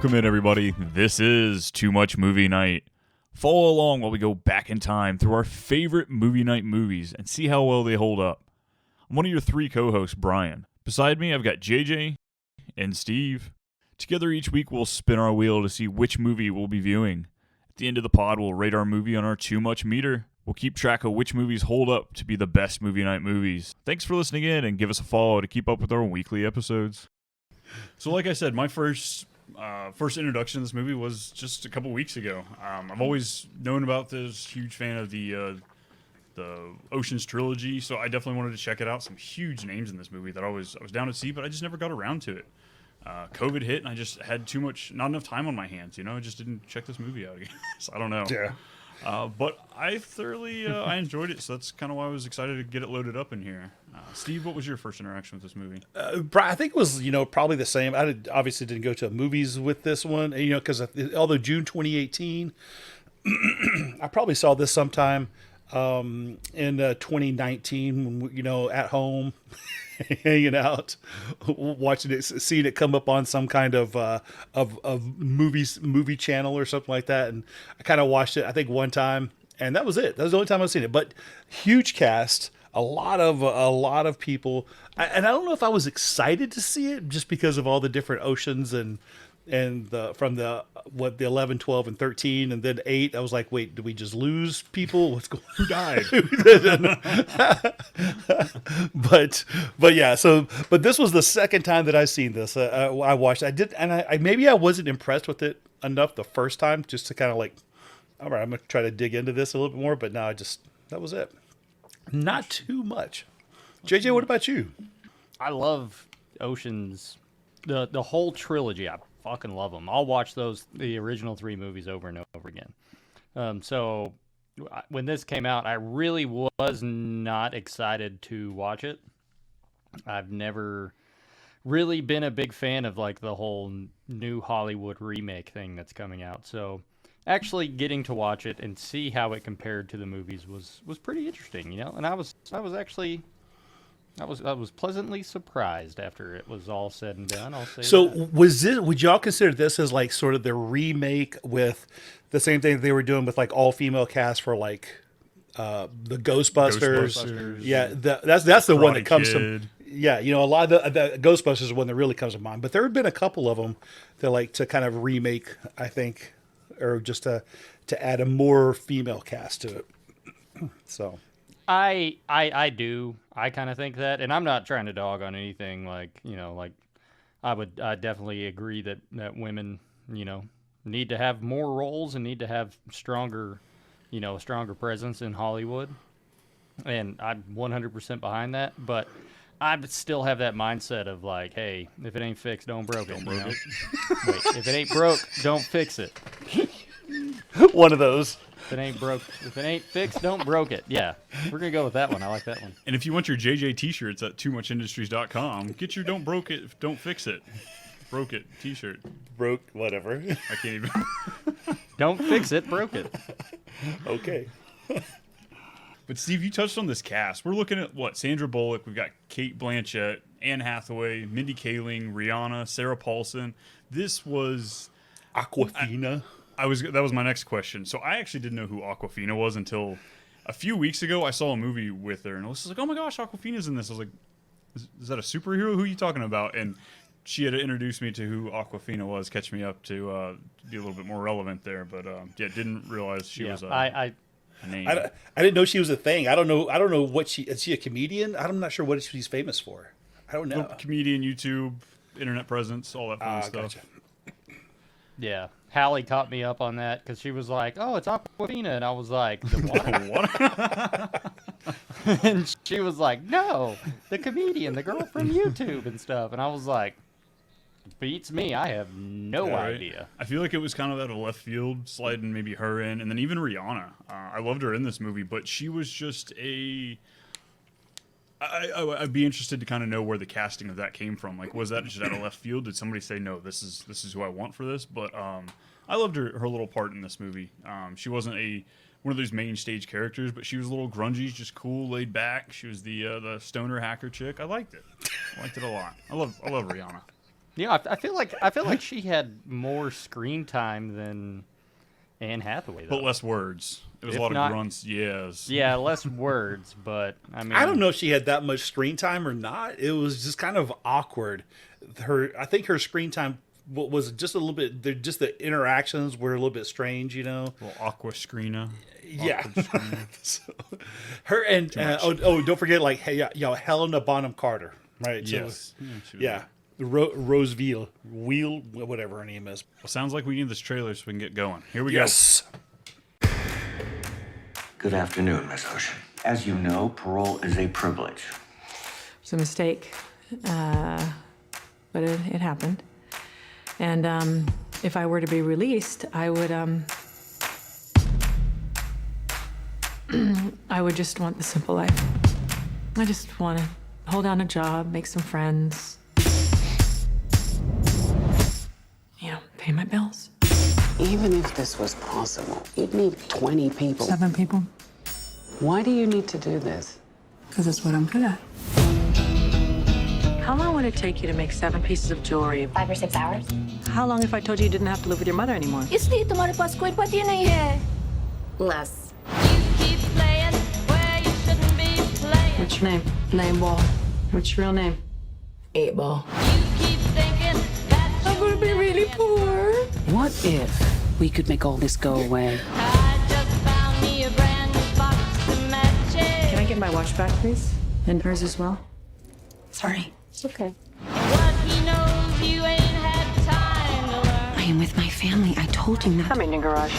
Welcome in, everybody. This is Too Much Movie Night. Follow along while we go back in time through our favorite movie night movies and see how well they hold up. I'm one of your three co-hosts, Brian. Beside me, I've got JJ and Steve. Together each week, we'll spin our wheel to see which movie we'll be viewing. At the end of the pod, we'll rate our movie on our Too Much meter. We'll keep track of which movies hold up to be the best movie night movies. Thanks for listening in, and give us a follow to keep up with our weekly episodes. So like I said, my first introduction to this movie was just a couple weeks ago. I've always known about this, huge fan of the Ocean's trilogy, so I definitely wanted to check it out. Some huge names in this movie that I was down to see, but I just never got around to it. COVID hit, and I just had not enough time on my hands, I just didn't check this movie out again. So I don't know. Yeah. But I thoroughly I enjoyed it, so that's kind of why I was excited to get it loaded up in here. Steve, what was your first interaction with this movie? I think it was, probably the same. Obviously didn't go to movies with this one, because although June 2018, I probably saw this sometime in 2019, when, at home, hanging out, watching it, seeing it come up on some kind of movie channel or something like that, and I kind of watched it, I think, one time, and that was it. That was the only time I've seen it. But huge cast, a lot of people, and I don't know if I was excited to see it just because of all the different oceans and from the 11, 12, and 13, and then 8. I was like, wait, did we just lose people? What's going? Who died? but yeah. But this was the second time that I've seen this. I watched. I did, and I maybe I wasn't impressed with it enough the first time just to kind of like, all right, I'm gonna try to dig into this a little bit more. But now that was it. Not too much. JJ, what about you? I love Ocean's, the whole trilogy. I fucking love them. I'll watch the original 3 movies over and over again. So when this came out, I really was not excited to watch it. I've never really been a big fan of like the whole new Hollywood remake thing that's coming out. So actually getting to watch it and see how it compared to the movies was pretty interesting, And I was pleasantly surprised after it was all said and done. I'll say. So that. would y'all consider this as like sort of the remake with the same thing they were doing with like all female cast for like the Ghostbusters? Yeah, that's the one that comes to. Yeah, a lot of the Ghostbusters is the one that really comes to mind. But there have been a couple of them that like to kind of remake, I think, or just to add a more female cast to it. So. I do. I kind of think that, and I'm not trying to dog on anything. Like I definitely agree that women, need to have more roles and need to have stronger presence in Hollywood, and I'm 100% behind that. But I still have that mindset of like, hey, if it ain't fixed, don't broke it. Wait, if it ain't broke, don't fix it. One of those. If it ain't fixed, don't broke it. Yeah, we're going to go with that one. I like that one. And if you want your JJ t-shirts at toomuchindustries.com, get your Don't Broke It, Don't Fix It, Broke It t-shirt. Broke, whatever. I can't even. Don't fix it, broke it. Okay. But Steve, you touched on this cast. We're looking at Sandra Bullock. We've got Cate Blanchett, Anne Hathaway, Mindy Kaling, Rihanna, Sarah Paulson. This was Awkwafina. That was my next question. So I actually didn't know who Awkwafina was until a few weeks ago. I saw a movie with her, and I was like, "Oh my gosh, Awkwafina's in this." I was like, "Is that a superhero? Who are you talking about?" And she had introduced me to who Awkwafina was, catch me up to be a little bit more relevant there. But didn't realize she was a name. I didn't know she was a thing. I don't know what is she a comedian? I'm not sure what she's famous for. I don't know. Comedian, YouTube, internet presence, all that fun stuff. Gotcha. Yeah. Hallie caught me up on that because she was like, "Oh, it's Awkwafina," and I was like, "The what?" And she was like, "No, the comedian, the girl from YouTube and stuff." And I was like, "Beats me. I have no idea." I feel like it was kind of out of left field, sliding maybe her in, and then even Rihanna. I loved her in this movie, but she was just I'd be interested to kind of know where the casting of that came from. Like, was that just out of left field? Did somebody say, no, this is who I want for this? But I loved her little part in this movie. She wasn't one of those main stage characters, but she was a little grungy, just cool, laid back. She was the stoner hacker chick. I liked it. I liked it a lot. I love Rihanna. Yeah, I feel like she had more screen time than Anne Hathaway, though. But less words. It was If a lot not- of grunts. Yes. Yeah, less words, but I mean, I don't know if she had that much screen time or not. It was just kind of awkward. I think her screen time was just a little bit. Just the interactions were a little bit strange, you know. A little aqua screener. Yeah. So, her and don't forget, like, hey, Helena Bonham Carter, right? So, Yes. yeah. Rose Wheel, whatever her name is. Well, sounds like we need this trailer so we can get going. Here we Yes. Good afternoon, Miss Ocean. As you know, parole is a privilege. It's a mistake, but it happened. And if I were to be released, I would I would just want the simple life. I just want to hold down a job, make some friends, pay my bills. Even if this was possible, you'd need 20 people. 7 people, Why do you need to do this? because it's what I'm good at. How long would it take you to make 7 pieces of jewelry? 5 or 6 hours. How long if I told you you didn't have to live with your mother anymore? इसलिए तुम्हारे पास कोई पति नहीं है. Less. What's your name? Name Ball. What's your real name? 8 Ball. I'm gonna be really poor. What if we could make all this go away? Can I get my watch back, please? And hers as well? Sorry. It's okay. I am with my family. I told you not. Come in your garage.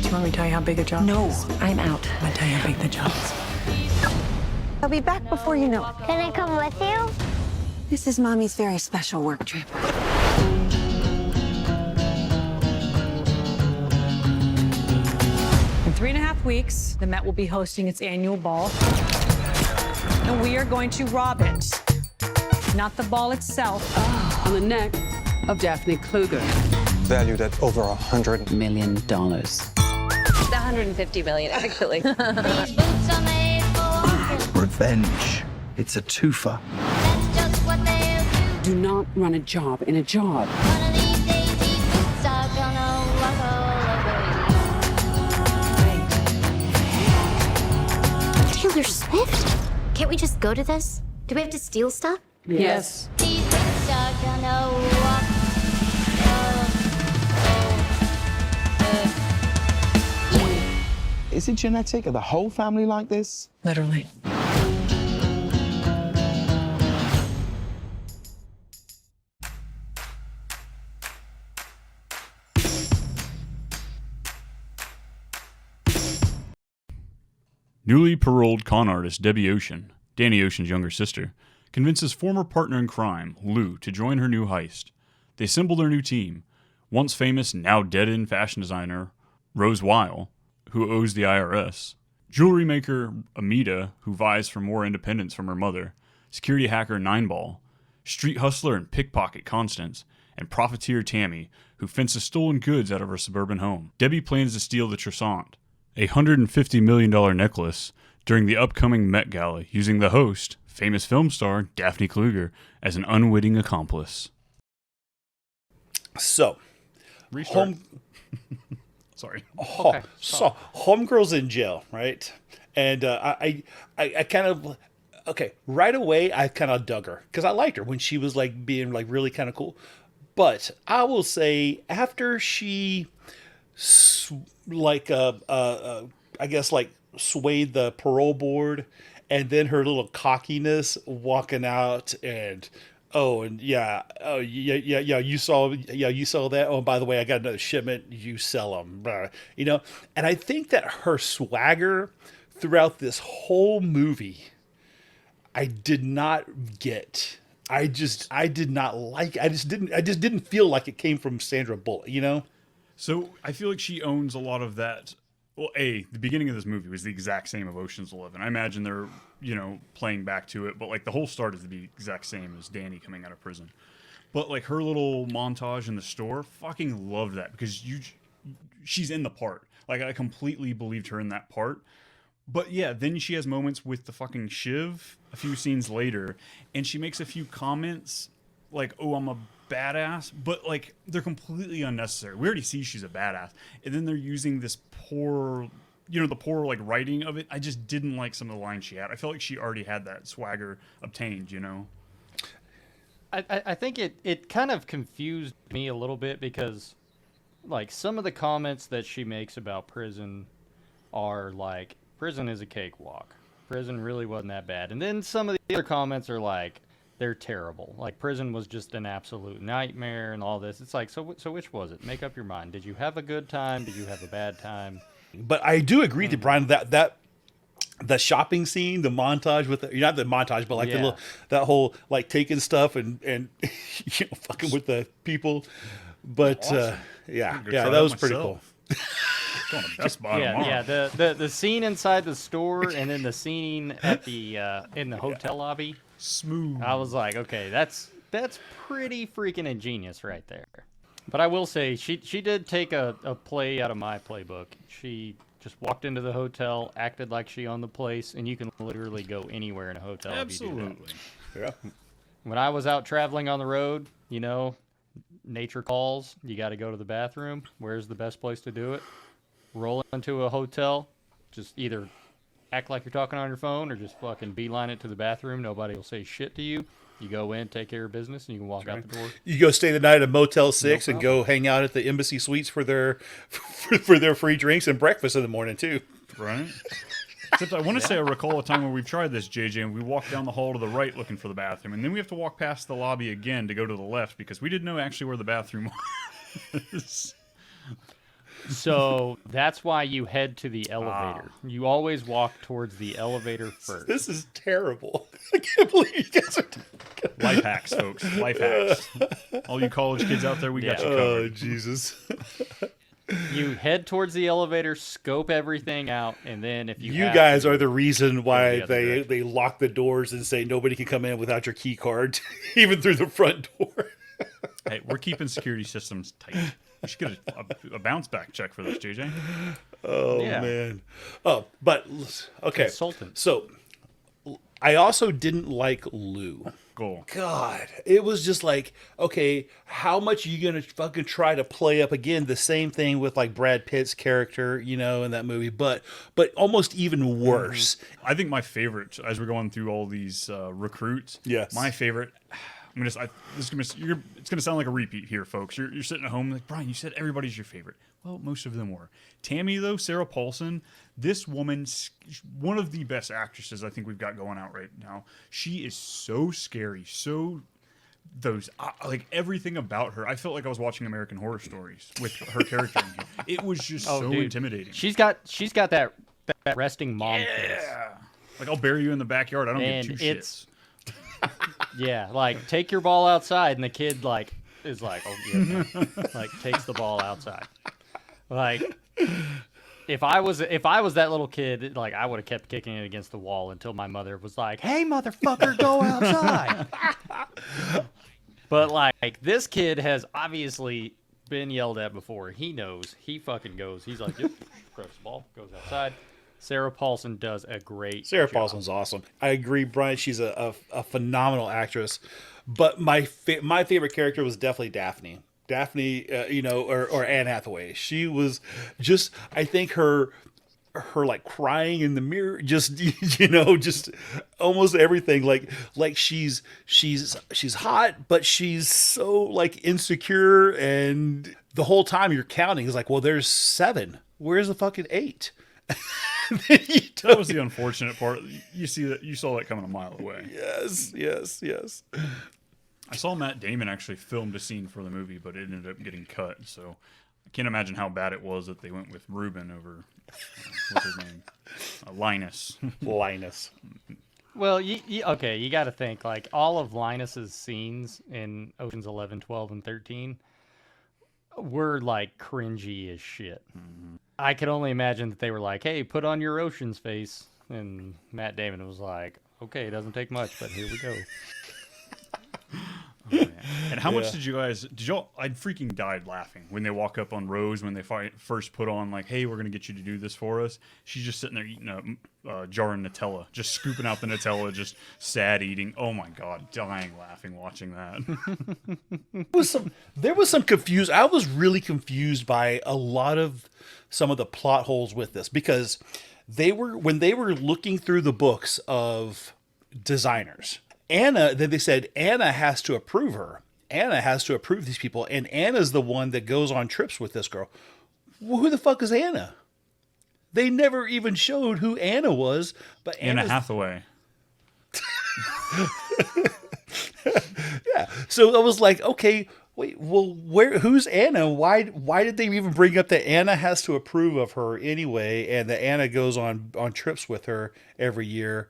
Do you want me to tell you how big a job No, is? I'm out. I'm gonna tell you how big the job is. I'll be back before you know it. Can I come with you? This is Mommy's very special work trip. In 3.5 weeks, the Met will be hosting its annual ball. And we are going to rob it. Not the ball itself. On the neck of Daphne Kluger. Valued at over $100 $1 million. It's 150 million, actually. Revenge. It's a twofer. Do not run a job in a job. Taylor Swift? Can't we just go to this? Do we have to steal stuff? Yes. Is it genetic? Are the whole family like this? Literally. Newly paroled con artist Debbie Ocean, Danny Ocean's younger sister, convinces former partner in crime, Lou, to join her new heist. They assemble their new team. Once famous, now dead-end fashion designer Rose Weil, who owes the IRS, jewelry maker Amita, who vies for more independence from her mother, security hacker Nineball, street hustler and pickpocket Constance, and profiteer Tammy, who fences stolen goods out of her suburban home. Debbie plans to steal the Tresant, a $150 million necklace, during the upcoming Met Gala, using the host, famous film star Daphne Kluger, as an unwitting accomplice. So, Restart. Sorry. Okay, so homegirl's in jail, right? And I kind of, okay, right away I kind of dug her because I liked her when she was like being like really kind of cool. But I will say after she I guess like swayed the parole board, and then her little cockiness walking out and you saw that. Oh, by the way, I got another shipment. You sell them, And I think that her swagger throughout this whole movie, I did not get. I just didn't feel like it came from Sandra Bullock, So I feel like she owns a lot of that. Well, the beginning of this movie was the exact same of Ocean's 11. I imagine they're, playing back to it, but like the whole start is the exact same as Danny coming out of prison. But like her little montage in the store, fucking loved that because she's in the part. Like I completely believed her in that part. But yeah, then she has moments with the fucking Shiv a few scenes later, and she makes a few comments like, "Oh, I'm a badass, but like they're completely unnecessary. We already see she's a badass, and then they're using this poor, the poor like writing of it. I just didn't like some of the lines she had. I felt like she already had that swagger obtained. I think it kind of confused me a little bit because, like, some of the comments that she makes about prison are like, prison is a cakewalk. Prison really wasn't that bad. And then some of the other comments are like, they're terrible. Like, prison was just an absolute nightmare and all this. It's like, so which was it? Make up your mind. Did you have a good time? Did you have a bad time? But I do agree with Brian that the shopping scene, the montage with not the montage, but like that whole like taking stuff and fucking with the people. But awesome. that was pretty cool. The scene inside the store and then the scene at the in the hotel lobby. Smooth. I was like, okay, that's pretty freaking ingenious right there. But I will say she did take a play out of my playbook. She just walked into the hotel, acted like she owned the place, and you can literally go anywhere in a hotel. Absolutely. If you do that. Yeah. When I was out traveling on the road, nature calls. You got to go to the bathroom. Where's the best place to do it? Roll into a hotel. Just either act like you're talking on your phone or just fucking beeline it to the bathroom. Nobody will say shit to you. You go in, take care of business, and you can walk out the door. You go stay the night at Motel 6 and go hang out at the Embassy Suites for their free drinks and breakfast in the morning too. Right. Except I want to say I recall a time where we've tried this, JJ, and we walked down the hall to the right looking for the bathroom, and then we have to walk past the lobby again to go to the left because we didn't know actually where the bathroom was. So that's why you head to the elevator. You always walk towards the elevator first. This is terrible. I can't believe you guys are life hacks, folks. Life hacks. All you college kids out there, we got you covered. Oh, Jesus. You head towards the elevator, scope everything out, and then if you guys are the reason why they lock the doors and say nobody can come in without your key card, even through the front door. Hey, we're keeping security systems tight. We should get a bounce back check for this, JJ. Oh, man. Oh, but, okay. Consultant. So, I also didn't like Lou. Cool. God, it was just like, okay, how much are you going to fucking try to play up again the same thing with like Brad Pitt's character, in that movie, but almost even worse. I think my favorite, as we're going through all these recruits, my favorite... it's gonna sound like a repeat here, folks. You're sitting at home like, Brian, you said everybody's your favorite. Well, most of them were. Tammy, though, Sarah Paulson, this woman's one of the best actresses I think we've got going out right now. She is so scary, like everything about her. I felt like I was watching American Horror Stories with her character in here. It was just intimidating. She's got that resting mom face. Like, I'll bury you in the backyard. I don't give two shits. Yeah, like take your ball outside, and the kid is like, oh yeah, like takes the ball outside. Like, if I was that little kid, like I would have kept kicking it against the wall until my mother was like, "Hey, motherfucker, go outside." But like this kid has obviously been yelled at before. He knows. He fucking goes. He's like, "Yep," grabs the ball, goes outside. Sarah Paulson does a great job. Paulson's awesome. I agree, Brian. She's a phenomenal actress. But my favorite character was definitely Daphne. Daphne, or Anne Hathaway. She was just, I think her like crying in the mirror, just just almost everything. Like she's hot, but she's so like insecure, and the whole time you're counting is like, well, there's 7. Where's the fucking 8? That was the unfortunate part. You saw that coming a mile away. Yes. I saw Matt Damon actually filmed a scene for the movie, but it ended up getting cut. So I can't imagine how bad it was that they went with Ruben over what's his name, Linus. Linus. Well, you got to think like all of Linus's scenes in Ocean's 11, 12, and 13 were like cringy as shit. Mm-hmm. I could only imagine that they were like, "Hey, put on your Ocean's face," and Matt Damon was like, "Okay, it doesn't take much, but here we go." And how much did y'all, I freaking died laughing when they walk up on Rose when they first put on, like, hey, we're going to get you to do this for us. She's just sitting there eating a jar of Nutella, just scooping out the Nutella, just sad eating. Oh my God, dying laughing watching that. There was some confused. I was really confused by a lot of some of the plot holes with this, because when they were looking through the books of designers, then they said Anna has to approve her. Anna has to approve these people, and Anna's the one that goes on trips with this girl. Well, who the fuck is Anna? They never even showed who Anna was, but Anna Hathaway. Yeah. So I was like, okay, wait, well, who's Anna? Why did they even bring up that Anna has to approve of her anyway, and that Anna goes on trips with her every year?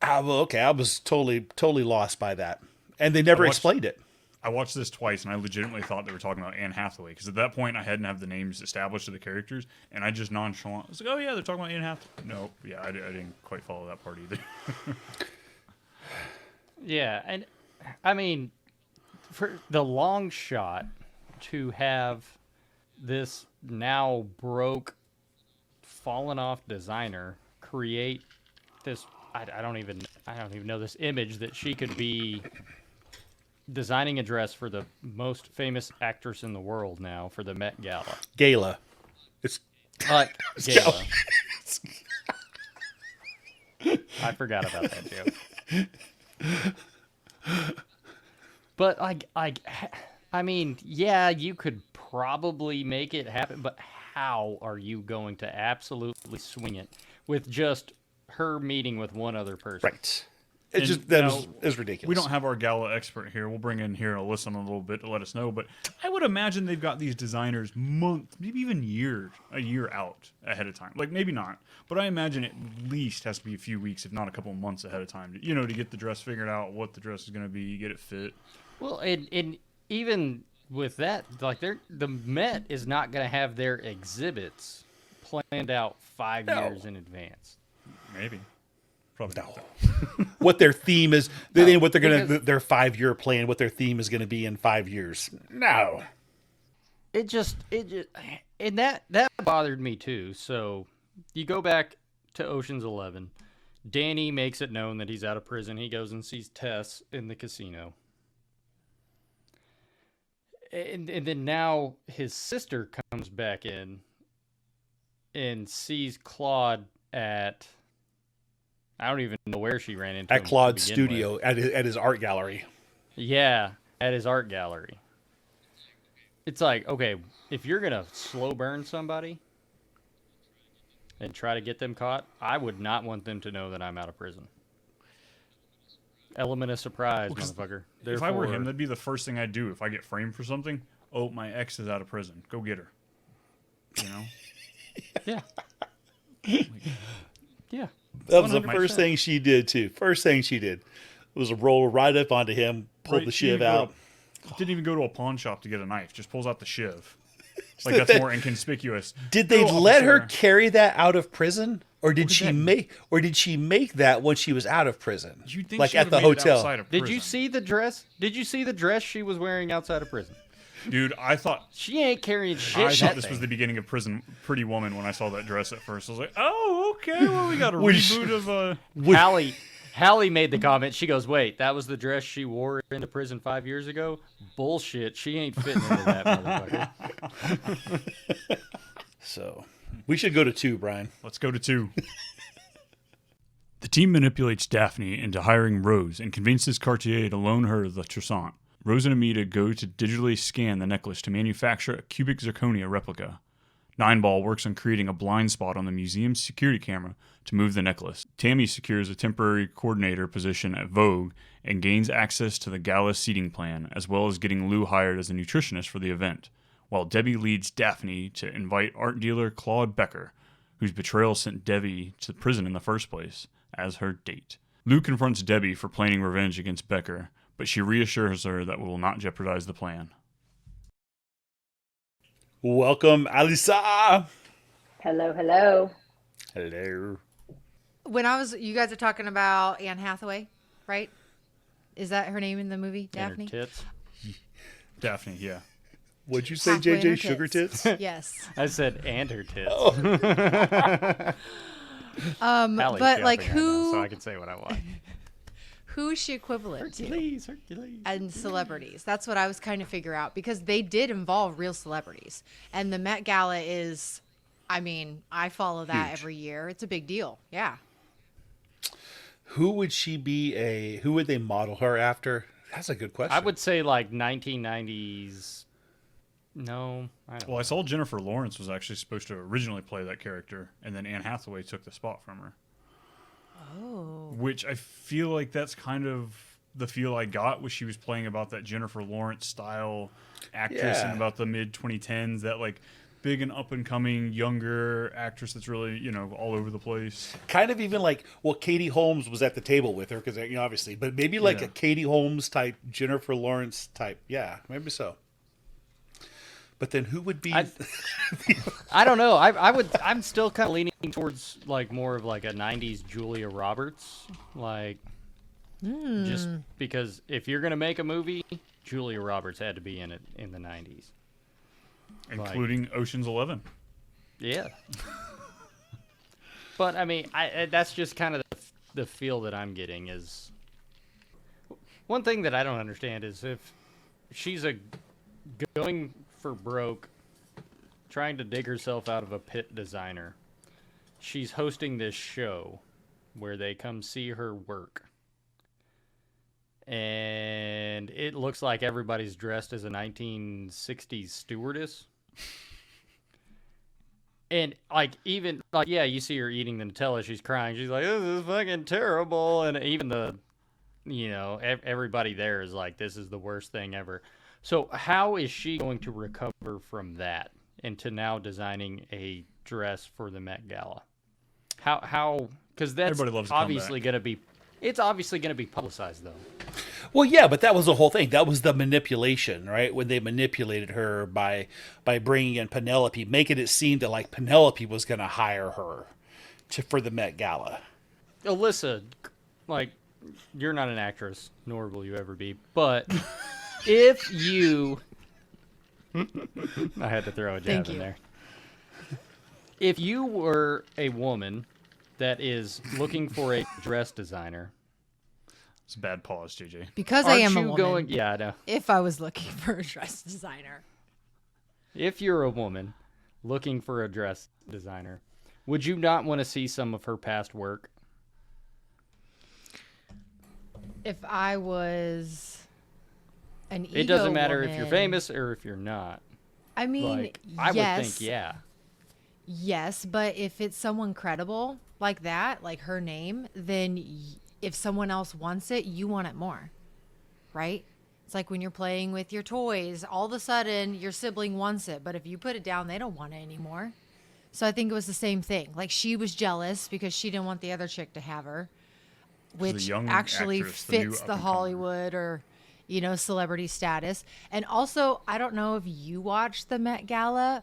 I was totally lost by that, and they never explained it. I watched this twice, and I legitimately thought they were talking about Anne Hathaway, because at that point I hadn't have the names established of the characters, and I just nonchalant I was like, oh yeah, they're talking about Anne Hathaway. No, yeah, I didn't quite follow that part either. Yeah, and I mean, for the long shot to have this now broke, fallen off designer create this. I don't even know this image that she could be designing a dress for the most famous actress in the world now for the Met Gala. Gala. It's Gala. I forgot about that joke. But I mean, yeah, you could probably make it happen, but how are you going to absolutely swing it with just her meeting with one other person? Right. It's just is ridiculous. We don't have our gala expert here. We'll bring in here Alyssa in a little bit to let us know. But I would imagine they've got these designers months, maybe even a year out ahead of time. Like maybe not, but I imagine it at least has to be a few weeks, if not a couple of months ahead of time. To get the dress figured out, what the dress is going to be, get it fit. Well, and even with that, like the Met is not going to have their exhibits planned out 5 years in advance. Maybe. Probably not. What their theme is, what they're going to, their 5-year plan, what their theme is going to be in 5 years. No. It just, and that bothered me too. So you go back to Ocean's 11. Danny makes it known that he's out of prison. He goes and sees Tess in the casino. And then now his sister comes back in and sees Claude at, I don't even know where she ran into him. At Claude's studio, at his art gallery. Yeah, at his art gallery. It's like, okay, if you're going to slow burn somebody and try to get them caught, I would not want them to know that I'm out of prison. Element of surprise, motherfucker. If I were him, that'd be the first thing I'd do if I get framed for something. Oh, my ex is out of prison. Go get her. Yeah. Yeah. That was the first thing she did, too. First thing she did was roll right up onto him, pull the shiv out. Didn't even go to a pawn shop to get a knife. Just pulls out the shiv. Like, that's more inconspicuous. Did they let her carry that out of prison? Or did she make that when she was out of prison? You'd think like she at the hotel. Did you see the dress? Did you see the dress she was wearing outside of prison? Dude, I thought she ain't carrying shit. I thought this was the beginning of Pretty Woman when I saw that dress at first. I was like, oh, okay, well, we got a reboot of Hallie made the comment. She goes, wait, that was the dress she wore into prison 5 years ago? Bullshit. She ain't fitting into that motherfucker. So, we should go to 2, Brian. Let's go to 2. The team manipulates Daphne into hiring Rose and convinces Cartier to loan her the Trisant. Rose and Amita go to digitally scan the necklace to manufacture a cubic zirconia replica. Nineball works on creating a blind spot on the museum's security camera to move the necklace. Tammy secures a temporary coordinator position at Vogue and gains access to the gala seating plan, as well as getting Lou hired as a nutritionist for the event, while Debbie leads Daphne to invite art dealer Claude Becker, whose betrayal sent Debbie to prison in the first place, as her date. Lou confronts Debbie for planning revenge against Becker, but she reassures her that it will not jeopardize the plan. Welcome, Alyssa. Hello, hello. Hello. You guys are talking about Anne Hathaway, right? Is that her name in the movie? And her Daphne? tits. Daphne, yeah. What'd you say, Halfway in JJ? her Sugar tits. tits? Yes. I said and her tits. Allie's But like shopping right now, who? so I can say what I want. Who is she equivalent to? Hercules. And celebrities. That's what I was trying to figure out because they did involve real celebrities. And the Met Gala is, I mean, I follow that Huge. every year. It's a big deal. Yeah. Who would she be who would they model her after? That's a good question. I would say like 1990s. No, I don't. Well, I saw Jennifer Lawrence was actually supposed to originally play that character, and then Anne Hathaway took the spot from her. Oh. Which I feel like that's kind of the feel I got was she was playing about that Jennifer Lawrence style actress Yeah. in about the mid 2010s, that like big and up and coming younger actress that's really, you know, all over the place. Kind of even like, well, Katie Holmes was at the table with her because, you know, obviously, but maybe like Yeah. a Katie Holmes type, Jennifer Lawrence type. Yeah, maybe so. But then who would be? I don't know. I'm still kind of leaning towards like more of like a 90s Julia Roberts, like just because if you're gonna make a movie, Julia Roberts had to be in it in the 90s, Including Ocean's 11. Yeah. But I mean, that's just kind of the feel that I'm getting is. One thing that I don't understand is if she's going for broke, trying to dig herself out of a pit designer, she's hosting this show where they come see her work. And it looks like everybody's dressed as a 1960s stewardess. And like even like yeah, you see her eating the Nutella, she's crying. She's like, "This is fucking terrible." And even everybody there is like, "This is the worst thing ever." So how is she going to recover from that into now designing a dress for the Met Gala? How? Because that's Everybody loves a obviously comeback. going to be. It's obviously going to be publicized though. Well, yeah, but that was the whole thing. That was the manipulation, right? When they manipulated her by bringing in Penelope, making it seem that like Penelope was going to hire her for the Met Gala. Alyssa, like, you're not an actress, nor will you ever be. But if you, I had to throw a jab in there. If you were a woman that is looking for a dress designer. It's a bad pause, JJ. Because I am a you woman. Going, yeah, I know. If I was looking for a dress designer. If you're a woman looking for a dress designer, would you not want to see some of her past work? If I was an ego It doesn't matter if you're woman- famous or if you're not. I mean, Like, I yes. would think, yeah. Yes, but if it's someone credible like that, like her name, then if someone else wants it, you want it more, right? It's like when you're playing with your toys, all of a sudden your sibling wants it, but if you put it down, they don't want it anymore. So I think it was the same thing. Like she was jealous because she didn't want the other chick to have her, which young actually actress, the new fits the up-and-comer. Hollywood or, you know, celebrity status. And also, I don't know if you watched the Met Gala,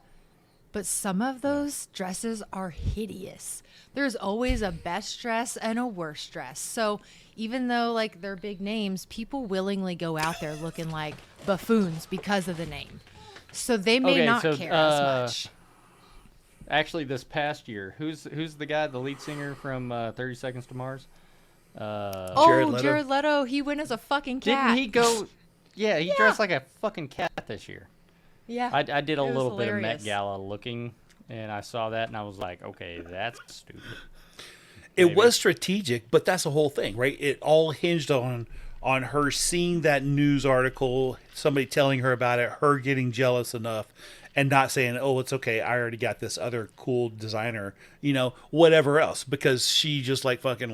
but some of those dresses are hideous. There's always a best dress and a worst dress. So even though like they're big names, people willingly go out there looking like buffoons because of the name. So they may not care as much. Actually, this past year, who's the guy, the lead singer from 30 Seconds to Mars? Jared Leto. He went as a fucking cat. Didn't he go? Yeah, he dressed like a fucking cat this year. Yeah. I did a it was little bit of hilarious. Met Gala looking, and I saw that, and I was like, okay, that's stupid. It was strategic, but that's the whole thing, right? It all hinged on her seeing that news article, somebody telling her about it, her getting jealous enough, and not saying, "Oh, it's okay. I already got this other cool designer, you know, whatever else," because she just like fucking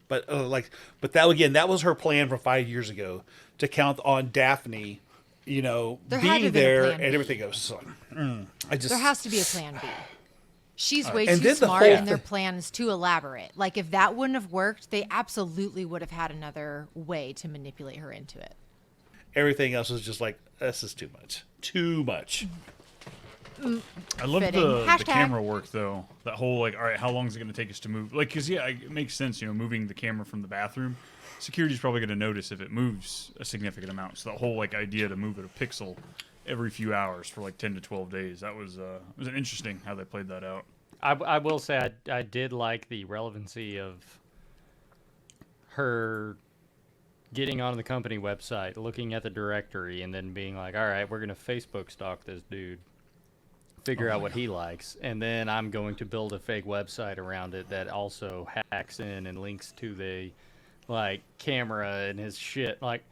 but that again, that was her plan from 5 years ago to count on Daphne, you know, There had to being have been a there plan and B. everything goes. So, There has to be a plan B. She's way And too then the smart, whole and their thing- plan is too elaborate. Like if that wouldn't have worked, they absolutely would have had another way to manipulate her into it. everything else was just like, this is too much. Too much. I love fitting. the Hashtag. camera work though. That whole like, all right, how long is it going to take us to move? Like, cause yeah, it makes sense. You know, moving the camera from the bathroom, security's probably going to notice if it moves a significant amount. So that whole like idea to move it a pixel every few hours for like 10 to 12 days. That was it was interesting how they played that out. I will say I did like the relevancy of her getting on the company website, looking at the directory, and then being like, all right, we're going to Facebook stalk this dude, figure out what he likes, and then I'm going to build a fake website around it that also hacks in and links to the like camera and his shit. Like,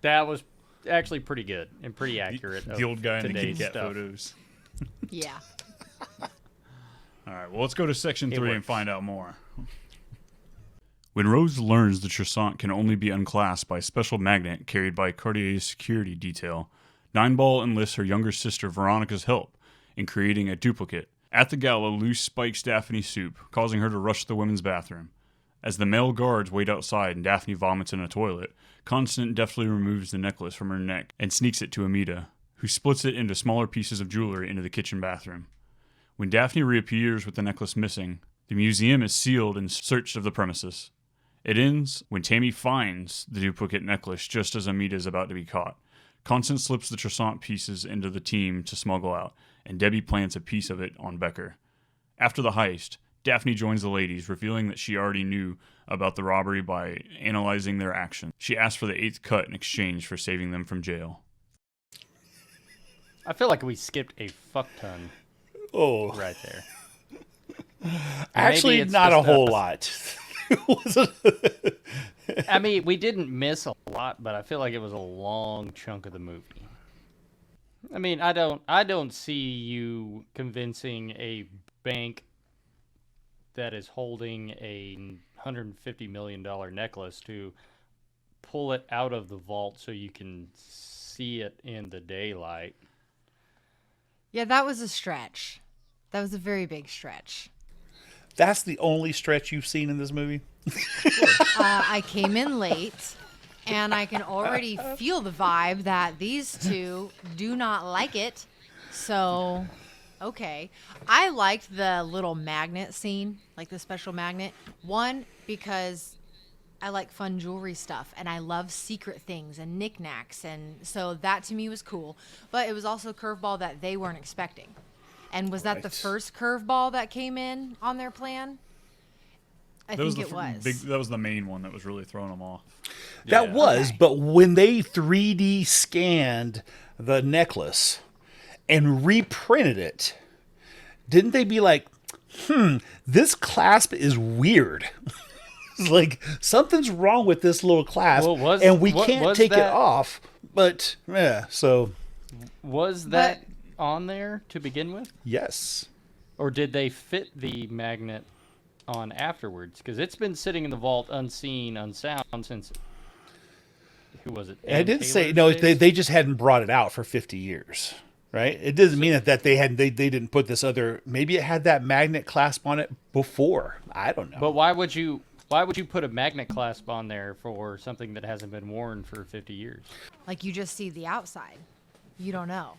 that was actually pretty good and pretty accurate. The old guy in the Kit Kat stuff. photos. Yeah. All right, well, let's go to section 3 and works. find out more. When Rose learns the Trisant can only be unclasped by a special magnet carried by Cartier's security detail, Nineball enlists her younger sister Veronica's help in creating a duplicate. At the gala, Luce spikes Daphne's soup, causing her to rush to the women's bathroom. As the male guards wait outside and Daphne vomits in a toilet, Constant deftly removes the necklace from her neck and sneaks it to Amita, who splits it into smaller pieces of jewelry into the kitchen bathroom. When Daphne reappears with the necklace missing, the museum is sealed in search of the premises. It ends when Tammy finds the duplicate necklace just as Amita is about to be caught. Constance slips the Trisant pieces into the team to smuggle out, and Debbie plants a piece of it on Becker. After the heist, Daphne joins the ladies, revealing that she already knew about the robbery by analyzing their actions. She asks for the 8th cut in exchange for saving them from jail. I feel like we skipped a fuck ton right there. Actually, not a whole lot. I mean, we didn't miss a lot, but I feel like it was a long chunk of the movie. I mean, I don't see you convincing a bank that is holding a $150 million necklace to pull it out of the vault so you can see it in the daylight. Yeah, that was a stretch. That was a very big stretch. That's the only stretch you've seen in this movie? I came in late, and I can already feel the vibe that these two do not like it. So, okay. I liked the little magnet scene, like the special magnet. One, because I like fun jewelry stuff, and I love secret things and knickknacks, and so that to me was cool. But it was also a curveball that they weren't expecting. And was that the first curveball that came in on their plan? I think it was. That was the main one that was really throwing them off. That was, but when they 3D scanned the necklace and reprinted it, didn't they be like, this clasp is weird. It's like, something's wrong with this little clasp, and we can't take it off. But, yeah, so. Was that on there to begin with? Yes. Or did they fit the magnet on afterwards? Because it's been sitting in the vault unseen, unsound since, who was it? I didn't say, no, they just hadn't brought it out for 50 years, right? It doesn't mean that they didn't put this other, maybe it had that magnet clasp on it before. I don't know. But why would you put a magnet clasp on there for something that hasn't been worn for 50 years? Like, you just see the outside. You don't know.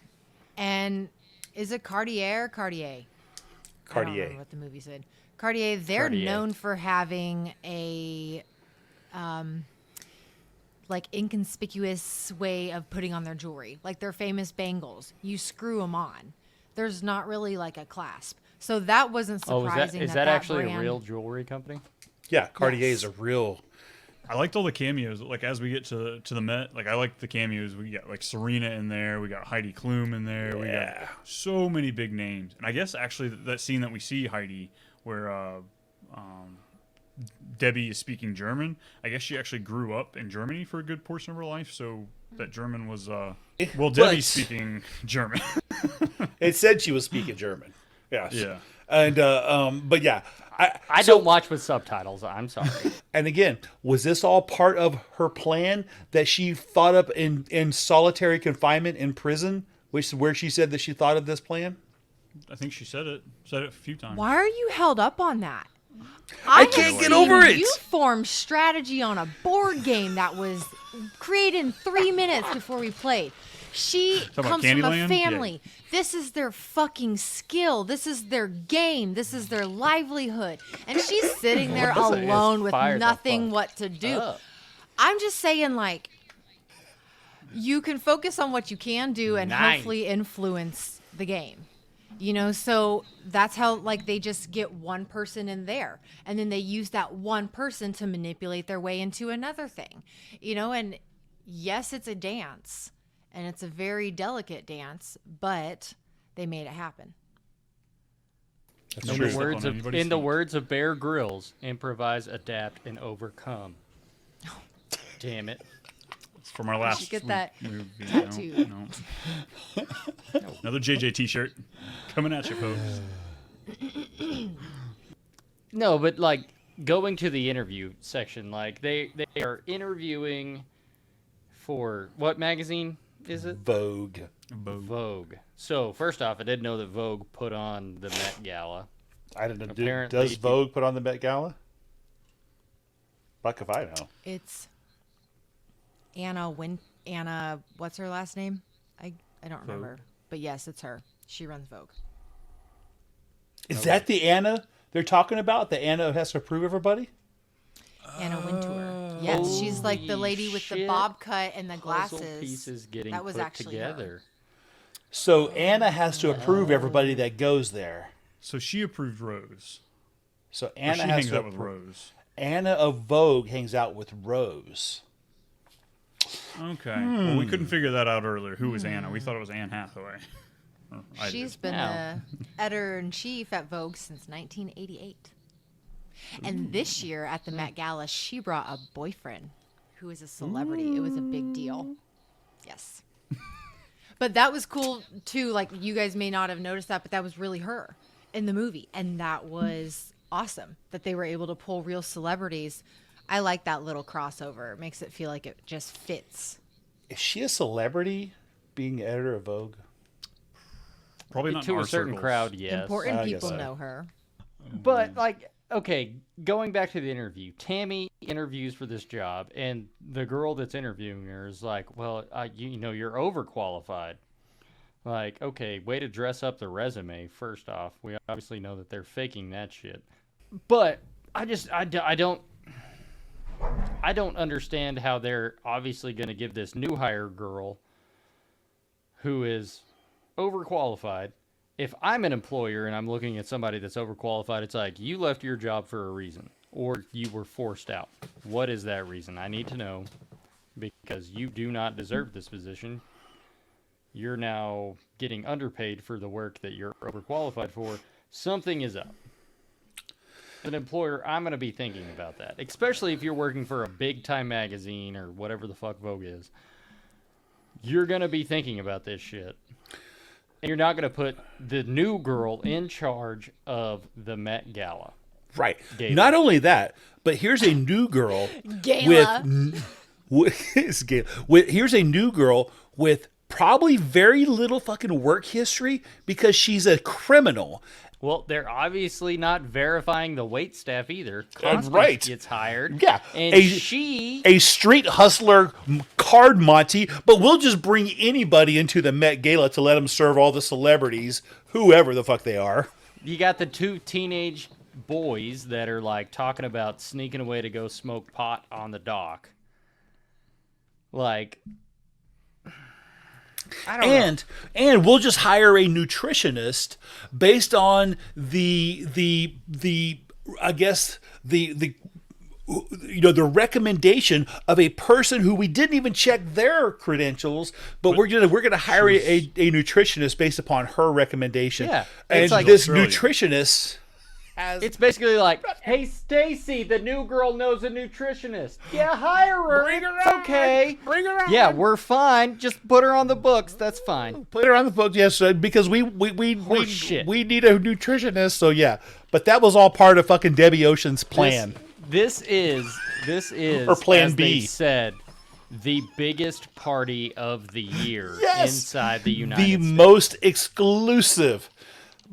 And is it Cartier? I don't remember what the movie said. Cartier, they're known for having a like inconspicuous way of putting on their jewelry. Like their famous bangles. You screw them on. There's not really like a clasp. So that wasn't surprising. Is that actually a real jewelry company? Yeah, Cartier is a real. I liked all the cameos. Like as we get to the Met, like I liked the cameos. We got like Serena in there. We got Heidi Klum in there. We got so many big names. And I guess actually that scene that we see Heidi where Debbie is speaking German. I guess she actually grew up in Germany for a good portion of her life. So that German was Debbie's speaking German. It said she was speaking German. Yes. Yeah. And but yeah. I don't watch with subtitles. I'm sorry. And again, was this all part of her plan that she thought up in solitary confinement in prison, which is where she said that she thought of this plan? I think she said it a few times. Why are you held up on that? I can't get over it. You formed strategy on a board game that was created in 3 minutes before we played. She about comes from a Candyland? family. Yeah. This is their fucking skill. This is their game. This is their livelihood. And she's sitting there alone with nothing what to do. I'm just saying, like, you can focus on what you can do and hopefully influence the game. You know, so that's how, like, they just get one person in there. And then they use that one person to manipulate their way into another thing. You know, and yes, it's a dance. And it's a very delicate dance, but they made it happen. In the words of Bear Grylls, improvise, adapt, and overcome. Damn it. It's from our last get that movie. tattoo. No. Another JJ t-shirt coming at you, folks. No, but like going to the interview section, like they are interviewing for what magazine is it? Vogue. Vogue. So first off, I didn't know that Vogue put on the Met Gala. I didn't know. Does Vogue put on the Met Gala? Fuck if I know. It's Anna, what's her last name? I don't remember. But yes, it's her. She runs Vogue. Is that the Anna they're talking about? The Anna who has to approve everybody? Anna Wintour. Yes, she's like the lady with the bob cut and the glasses. Puzzle pieces getting that was put actually together. her. So Anna has to approve everybody that goes there. So she approved Rose. So Anna hangs out with Rose. Anna of Vogue hangs out with Rose. Okay. Well, we couldn't figure that out earlier. Who was Anna? We thought it was Anne Hathaway. She's been the editor-in-chief at Vogue since 1988. And this year at the Met Gala, she brought a boyfriend who is a celebrity. It was a big deal. Yes. But that was cool, too. Like, you guys may not have noticed that, but that was really her in the movie. And that was awesome that they were able to pull real celebrities. I like that little crossover. It makes it feel like it just fits. Is she a celebrity being editor of Vogue? Probably not to in a our certain circles. crowd, yes. Important people know her. But, like, okay, going back to the interview, Tammy interviews for this job, and the girl that's interviewing her is like, well, you know, you're overqualified. Like, okay, way to dress up the resume, first off. We obviously know that they're faking that shit. But I don't understand how they're obviously going to give this new hire girl who is overqualified. If I'm an employer and I'm looking at somebody that's overqualified, it's like, you left your job for a reason, or you were forced out. What is that reason? I need to know, because you do not deserve this position. You're now getting underpaid for the work that you're overqualified for. Something is up. As an employer, I'm going to be thinking about that, especially if you're working for a big-time magazine or whatever the fuck Vogue is. You're going to be thinking about this shit. And you're not going to put the new girl in charge of the Met Gala. Right. Gala. Not only that, but here's a new girl here's a new girl with probably very little fucking work history because she's a criminal. Well, they're obviously not verifying the wait staff either. Constance right. gets hired. Yeah. And a street hustler card Monty, but we'll just bring anybody into the Met Gala to let them serve all the celebrities, whoever the fuck they are. You got the two teenage boys that are like talking about sneaking away to go smoke pot on the dock. Like, I don't know. And we'll just hire a nutritionist based on the I guess the recommendation of a person who we didn't even check their credentials, but we're gonna hire a nutritionist based upon her recommendation. Yeah, and it's like this nutritionist. It's basically like, hey, Stacy, the new girl knows a nutritionist. Yeah, hire her. Bring her It's on. okay. Bring her on. Yeah, we're fine. Just put her on the books. That's fine. Put her on the books, yes, because we need a nutritionist. So yeah, but that was all part of fucking Debbie Ocean's plan. This is or Plan as B. they said, the biggest party of the year inside the United the States. Most exclusive.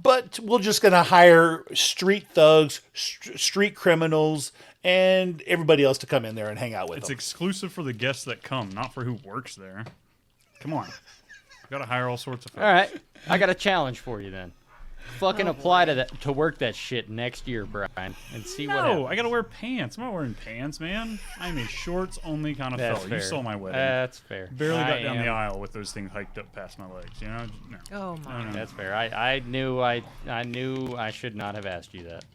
But we're just going to hire street thugs, street criminals, and everybody else to come in there and hang out with them. It's exclusive for the guests that come, not for who works there. Come on. Got to hire all sorts of folks. All right, I got a challenge for you then. Fucking apply to work that shit next year, Brian, and see what happens. No, I got to wear pants. I'm not wearing pants, man. I'm a shorts only kind of That's fella. fair. You saw my wedding. That's fair. Barely got down the aisle with those things hiked up past my legs. You know? No. Oh my. No. That's fair. I knew I should not have asked you that.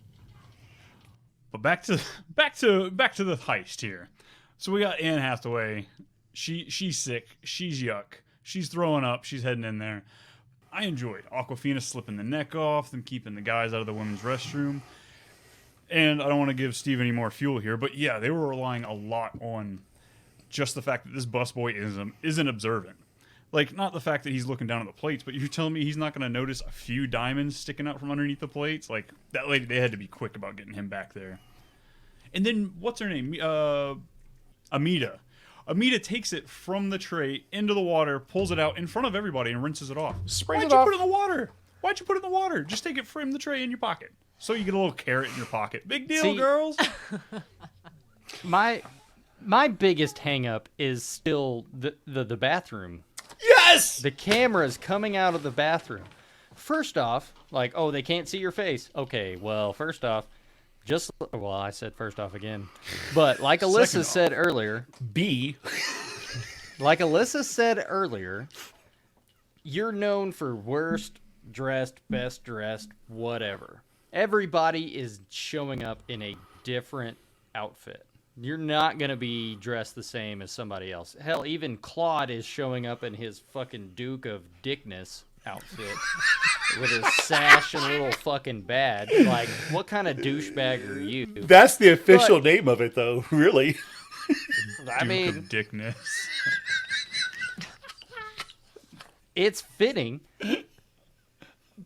But back to the heist here. So we got Anne Hathaway. She's sick. She's yuck. She's throwing up. She's heading in there. I enjoyed Awkwafina slipping the neck off, them keeping the guys out of the women's restroom. And I don't want to give Steve any more fuel here, but yeah, they were relying a lot on just the fact that this busboy isn't observant. Like, not the fact that he's looking down at the plates, but you're telling me he's not going to notice a few diamonds sticking out from underneath the plates? Like, that lady, they had to be quick about getting him back there. And then, what's her name? Amita. Amita takes it from the tray into the water, pulls it out in front of everybody, and rinses it off. Why'd you put it in the water? Why'd you put it in the water? Just take it from the tray in your pocket. So you get a little carrot in your pocket. Big deal, girls. My biggest hang-up is still the bathroom. Yes! The camera's coming out of the bathroom. First off, like, oh, they can't see your face. Okay, well, first off, I said first off again. But like Alyssa said earlier, like Alyssa said earlier, you're known for worst dressed, best dressed, whatever. Everybody is showing up in a different outfit. You're not going to be dressed the same as somebody else. Hell, even Claude is showing up in his fucking Duke of Dickness outfit with his sash and little fucking badge. Like, what kind of douchebag are you? That's the official name of it, though, really. I mean, Duke of Dickness. It's fitting,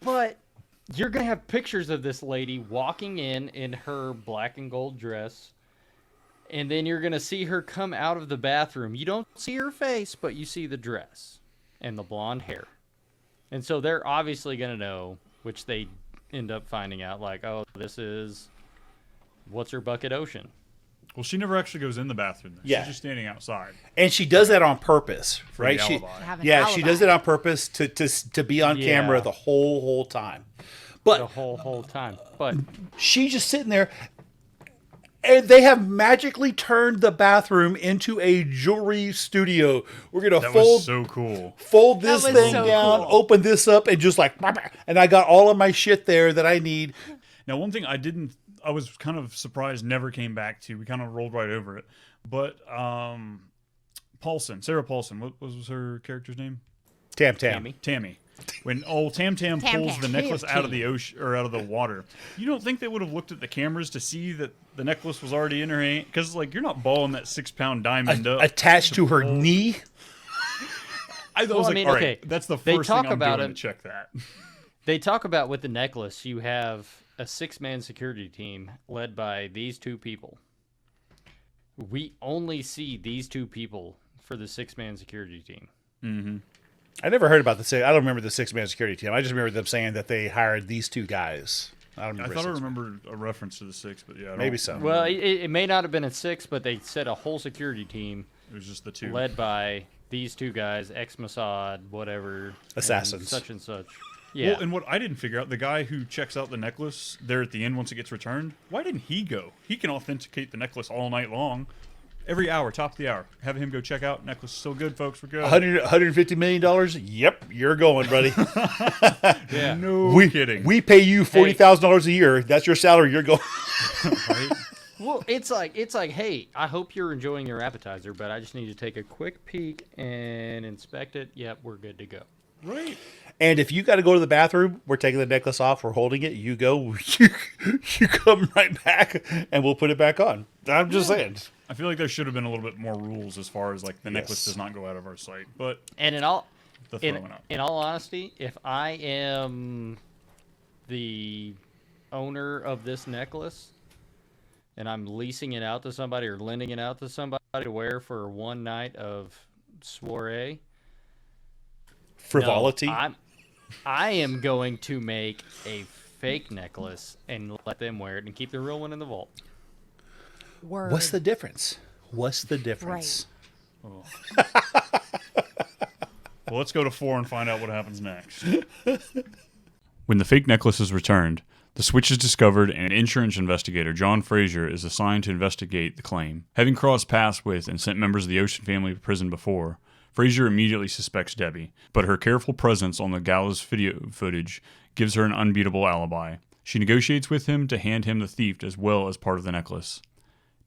but you're going to have pictures of this lady walking in her black and gold dress, and then you're going to see her come out of the bathroom. You don't see her face, but you see the dress and the blonde hair. And so they're obviously going to know, which they end up finding out, like, oh, this is What's Her Bucket Ocean. Well, she never actually goes in the bathroom. Yeah. She's just standing outside. And she does that on purpose, right? the She alibi. she does it on purpose to be on camera the whole time. But the whole time. But she's just sitting there, and they have magically turned the bathroom into a jewelry studio. We're gonna That was so cool. fold this was thing so down, cool. open this up, and just like, and I got all of my shit there that I need. Now, one thing I was kind of surprised never came back to. We kind of rolled right over it. But Sarah Paulson, what was her character's name? Tammy. When Tam pulls the necklace out of the ocean or out of the water, you don't think they would have looked at the cameras to see that the necklace was already in her hand? Because like you're not balling that 6-pound diamond up attached to her knee. I was like, all right, that's the They first talk thing I'm about doing it. to check that. They talk about with the necklace, you have a 6-man security team led by these two people. We only see these two people for the 6-man security team. Mm-hmm. I never heard about I don't remember the 6-man security team. I just remember them saying that they hired these two guys. I thought I remembered a reference to the 6, but yeah, maybe so. Well, it may not have been a 6, but they said a whole security team. It was just the two, led by these two guys, ex-Mossad, whatever, assassins, such and such. Yeah. Well, and what I didn't figure out, the guy who checks out the necklace there at the end once it gets returned, why didn't he go? He can authenticate the necklace all night long. Every hour, top of the hour. Have him go check out. Necklace is still good, folks. We're good. $150 million? Yep, you're going, buddy. Yeah. No kidding. We pay you $40,000 a year. That's your salary. You're going. Right? Well, it's like, hey, I hope you're enjoying your appetizer, but I just need to take a quick peek and inspect it. Yep, we're good to go. Right. And if you got to go to the bathroom, we're taking the necklace off. We're holding it. You go. You come right back, and we'll put it back on. I'm just saying. I feel like there should have been a little bit more rules as far as like the necklace does not go out of our sight. But in all honesty, if I am the owner of this necklace and I'm leasing it out to somebody or lending it out to somebody to wear for one night of soiree, frivolity, no, I am going to make a fake necklace and let them wear it and keep the real one in the vault. Word. What's the difference? What's the difference? Right. oh. Well, let's go to 4 and find out what happens next. When the fake necklace is returned, the switch is discovered and insurance investigator John Fraser is assigned to investigate the claim. Having crossed paths with and sent members of the Ocean family to prison before, Fraser immediately suspects Debbie, but her careful presence on the gala's video footage gives her an unbeatable alibi. She negotiates with him to hand him the thief as well as part of the necklace.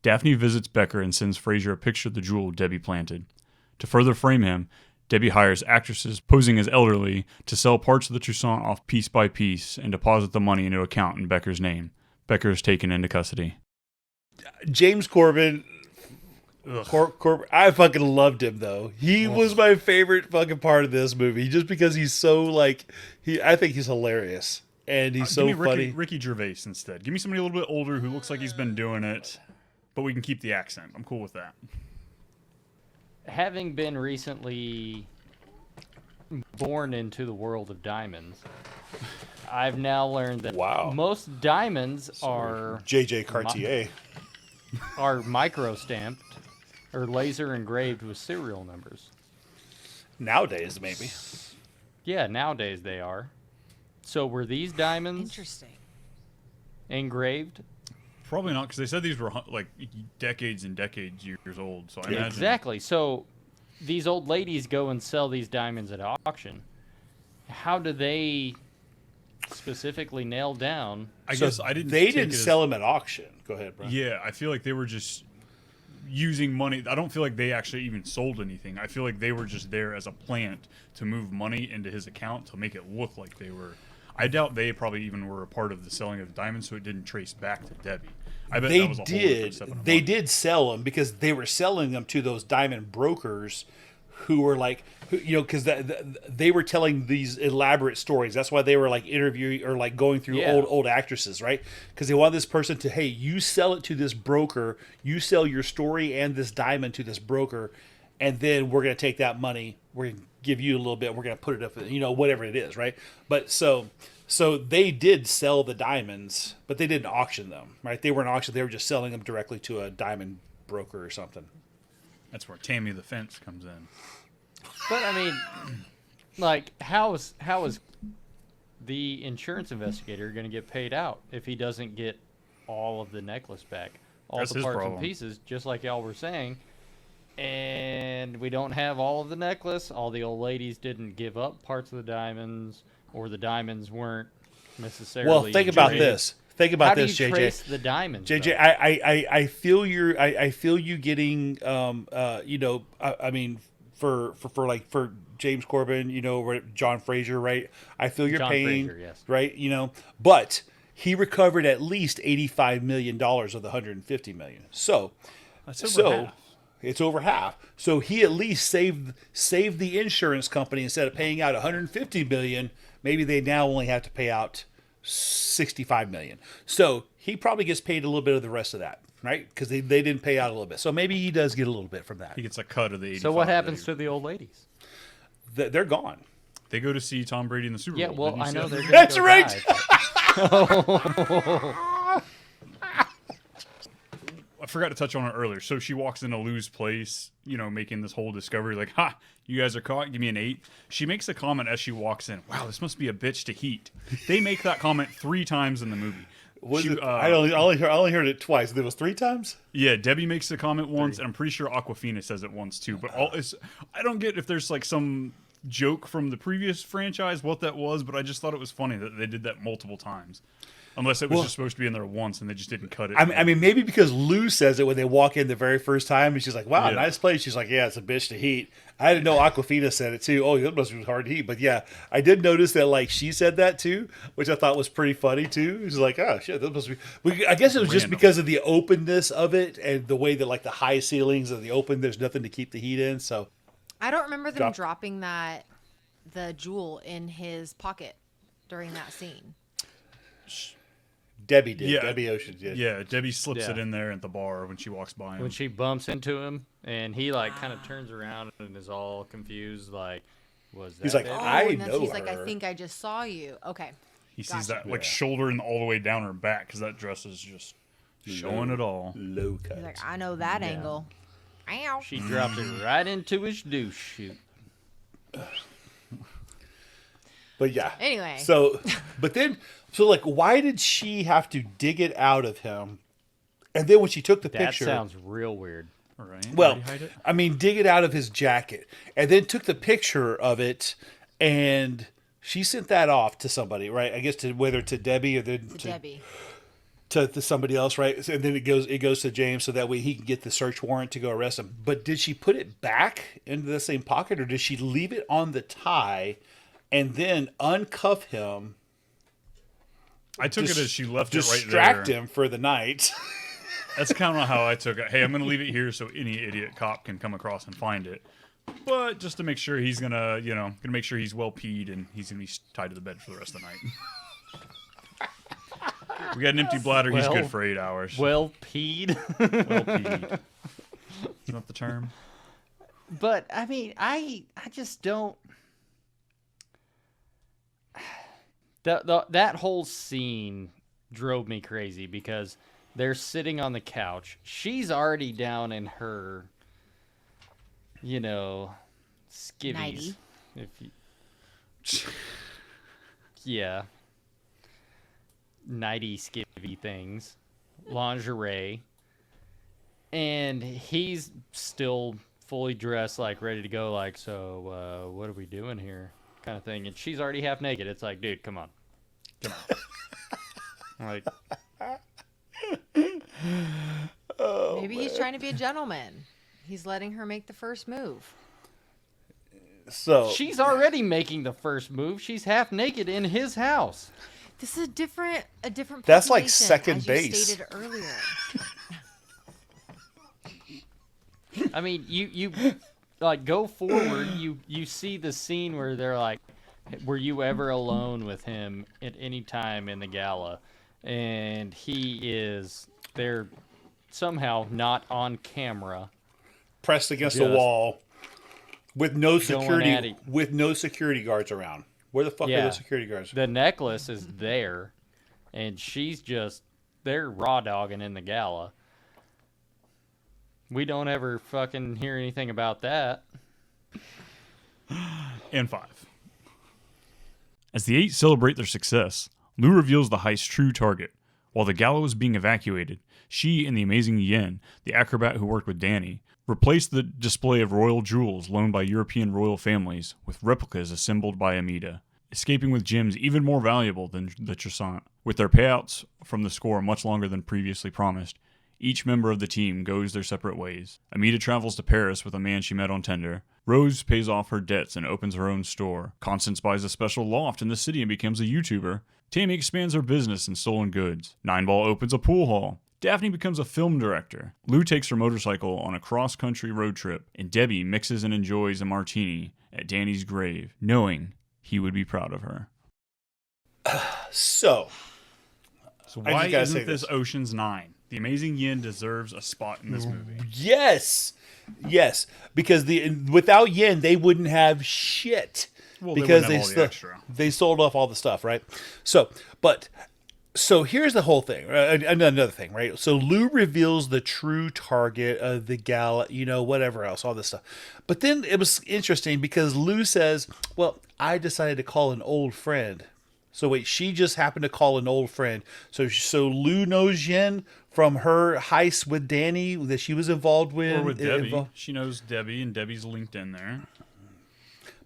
Daphne visits Becker and sends Fraser a picture of the jewel Debbie planted. To further frame him, Debbie hires actresses posing as elderly to sell parts of the Toussaint off piece by piece and deposit the money into an account in Becker's name. Becker is taken into custody. James Corbin... I fucking loved him though. He was my favorite fucking part of this movie, just because he's so like I think he's hilarious and he's so funny. Ricky Gervais instead. Give me somebody a little bit older who looks like he's been doing it, but we can keep the accent. I'm cool with that. Having been recently born into the world of diamonds, I've now learned that most diamonds are JJ Cartier are micro stamped or laser engraved with serial numbers. Nowadays, maybe. Yeah, nowadays they are. So were these diamonds engraved? Probably not, because they said these were like decades and decades years old. So I imagine. Exactly. So these old ladies go and sell these diamonds at auction. How do they specifically nail down? I guess I didn't. They didn't sell them at auction. Go ahead, bro. Yeah, I feel like they were just using money. I don't feel like they actually even sold anything. I feel like they were just there as a plant to move money into his account to make it look like they were. I doubt they probably even were a part of the selling of the diamonds, so it didn't trace back to Debbie. I bet that was a whole different step in her They mind. did sell them because they were selling them to those diamond brokers who were like, because they were telling these elaborate stories. That's why they were like interviewing or like going through old actresses, right? Because they wanted this person to, hey, you sell it to this broker, you sell your story and this diamond to this broker, and then we're going to take that money, we're going to give you a little bit, we're going to put it up, whatever it is, right? But so they did sell the diamonds, but they didn't auction them, right? They weren't auctioned, they were just selling them directly to a diamond broker or something. That's where Tammy the Fence comes in. But I mean, like, how is the insurance investigator going to get paid out if he doesn't get all of the necklace back, all That's the his parts problem. and pieces, just like y'all were saying? And we don't have all of the necklace. All the old ladies didn't give up parts of the diamonds, or the diamonds weren't necessarily. Well, think about traded. this. Think about this, How do you JJ. trace the diamonds? JJ, though? I feel I feel you getting I mean for James Corbin, John Fraser, right? I feel your pain, Fraser, yes. right? But he recovered at least $85 million of the $150 million. So That's over half. It's over half. So he at least saved the insurance company. Instead of paying out $150 million, maybe they now only have to pay out $65 million. So he probably gets paid a little bit of the rest of that, right? Because they didn't pay out a little bit. So maybe he does get a little bit from that. He gets a cut of the 85. So what happens to the old ladies? They're gone. They go to see Tom Brady in the Super Bowl. Yeah, well, Didn't you I see know that? they're going That's to go right. I forgot to touch on it earlier. So she walks into Lou's place, making this whole discovery, like, ha, you guys are caught, give me an 8. She makes a comment as she walks in, wow, this must be a bitch to heat. They make that comment 3 times in the movie. I only heard it twice. There was 3 times? Yeah, Debbie makes the comment once, and I'm pretty sure Awkwafina says it once too. But I don't get if there's like some joke from the previous franchise, what that was, but I just thought it was funny that they did that multiple times. Unless it was just supposed to be in there once and they just didn't cut it. I mean, maybe because Lou says it when they walk in the very first time, and she's like, wow, nice place. She's like, yeah, it's a bitch to heat. I didn't know Awkwafina said it too. Oh, it must be hard to heat. But yeah, I did notice that like she said that too, which I thought was pretty funny too. She's like, oh shit, that must be. I guess it was just because of the openness of it and the way that like the high ceilings and the open, there's nothing to keep the heat in. So I don't remember them dropping the jewel in his pocket during that scene. Debbie did. Yeah. Debbie Ocean did. Yeah, Debbie slips it in there at the bar when she walks by him. When she bumps into him, and he like kind of turns around and is all confused, like, was that? He's like, it? I know He's her. like, I think I just saw you. Okay. He sees that like shouldering all the way down her back because that dress is just showing it all. Low cut. He's like, I know that angle. Ow. She dropped it right into his douche chute. But yeah. Anyway. So like, why did she have to dig it out of him? And then when she took the picture, that sounds real weird. Right. Well, I mean, dig it out of his jacket, and then took the picture of it, and she sent that off to somebody, right? I guess whether to Debbie or then to Debbie. To somebody else, right? And then it goes to James, so that way he can get the search warrant to go arrest him. But did she put it back into the same pocket, or did she leave it on the tie and then uncuff him? I took it as she left it right there. Distract him for the night. That's kind of how I took it. Hey, I'm going to leave it here so any idiot cop can come across and find it. But just to make sure he's gonna make sure he's well peed and he's gonna be tied to the bed for the rest of the night. We got an empty bladder. He's good for 8 hours. Well peed. Well peed. Isn't that the term? But I mean, I just don't. That whole scene drove me crazy because they're sitting on the couch. She's already down in her, skivvies. Yeah. Nighty skivvy things. Lingerie. And he's still fully dressed, like ready to go, like, so what are we doing here? Kind of thing. And she's already half naked. It's like, dude, come on. Like, maybe he's trying to be a gentleman. He's letting her make the first move. So she's already making the first move. She's half naked in his house. This is a different. That's like population, second as base. You stated earlier. I mean, you like go forward. You see the scene where they're like, "Were you ever alone with him at any time in the gala?" And they're somehow not on camera, pressed against the wall, with no security guards around. Where the fuck are the security guards? The necklace is there, and they're raw dogging in the gala. We don't ever fucking hear anything about that. And 5. As the 8 celebrate their success, Lou reveals the heist's true target. While the gala was being evacuated, she and the amazing Yen, the acrobat who worked with Danny, replaced the display of royal jewels loaned by European royal families with replicas assembled by Amida, escaping with gems even more valuable than the Trisant. With their payouts from the score much longer than previously promised, each member of the team goes their separate ways. Amida travels to Paris with a man she met on Tinder. Rose pays off her debts and opens her own store. Constance buys a special loft in the city and becomes a YouTuber. Tammy expands her business in stolen goods. Nineball opens a pool hall. Daphne becomes a film director. Lou takes her motorcycle on a cross-country road trip, and Debbie mixes and enjoys a martini at Danny's grave, knowing he would be proud of her. So why isn't this Ocean's 9? The amazing Yen deserves a spot in this movie. Yes, because without Yen, they wouldn't have shit. Well, because they sold off all the stuff, right? So here's the whole thing. Another thing, right? So Lou reveals the true target of the gala, whatever else, all this stuff. But then it was interesting because Lou says, well, I decided to call an old friend. So wait, she just happened to call an old friend. So Lou knows Yen from her heist with Danny that she was involved with. Or with Debbie. She knows Debbie, and Debbie's linked in there.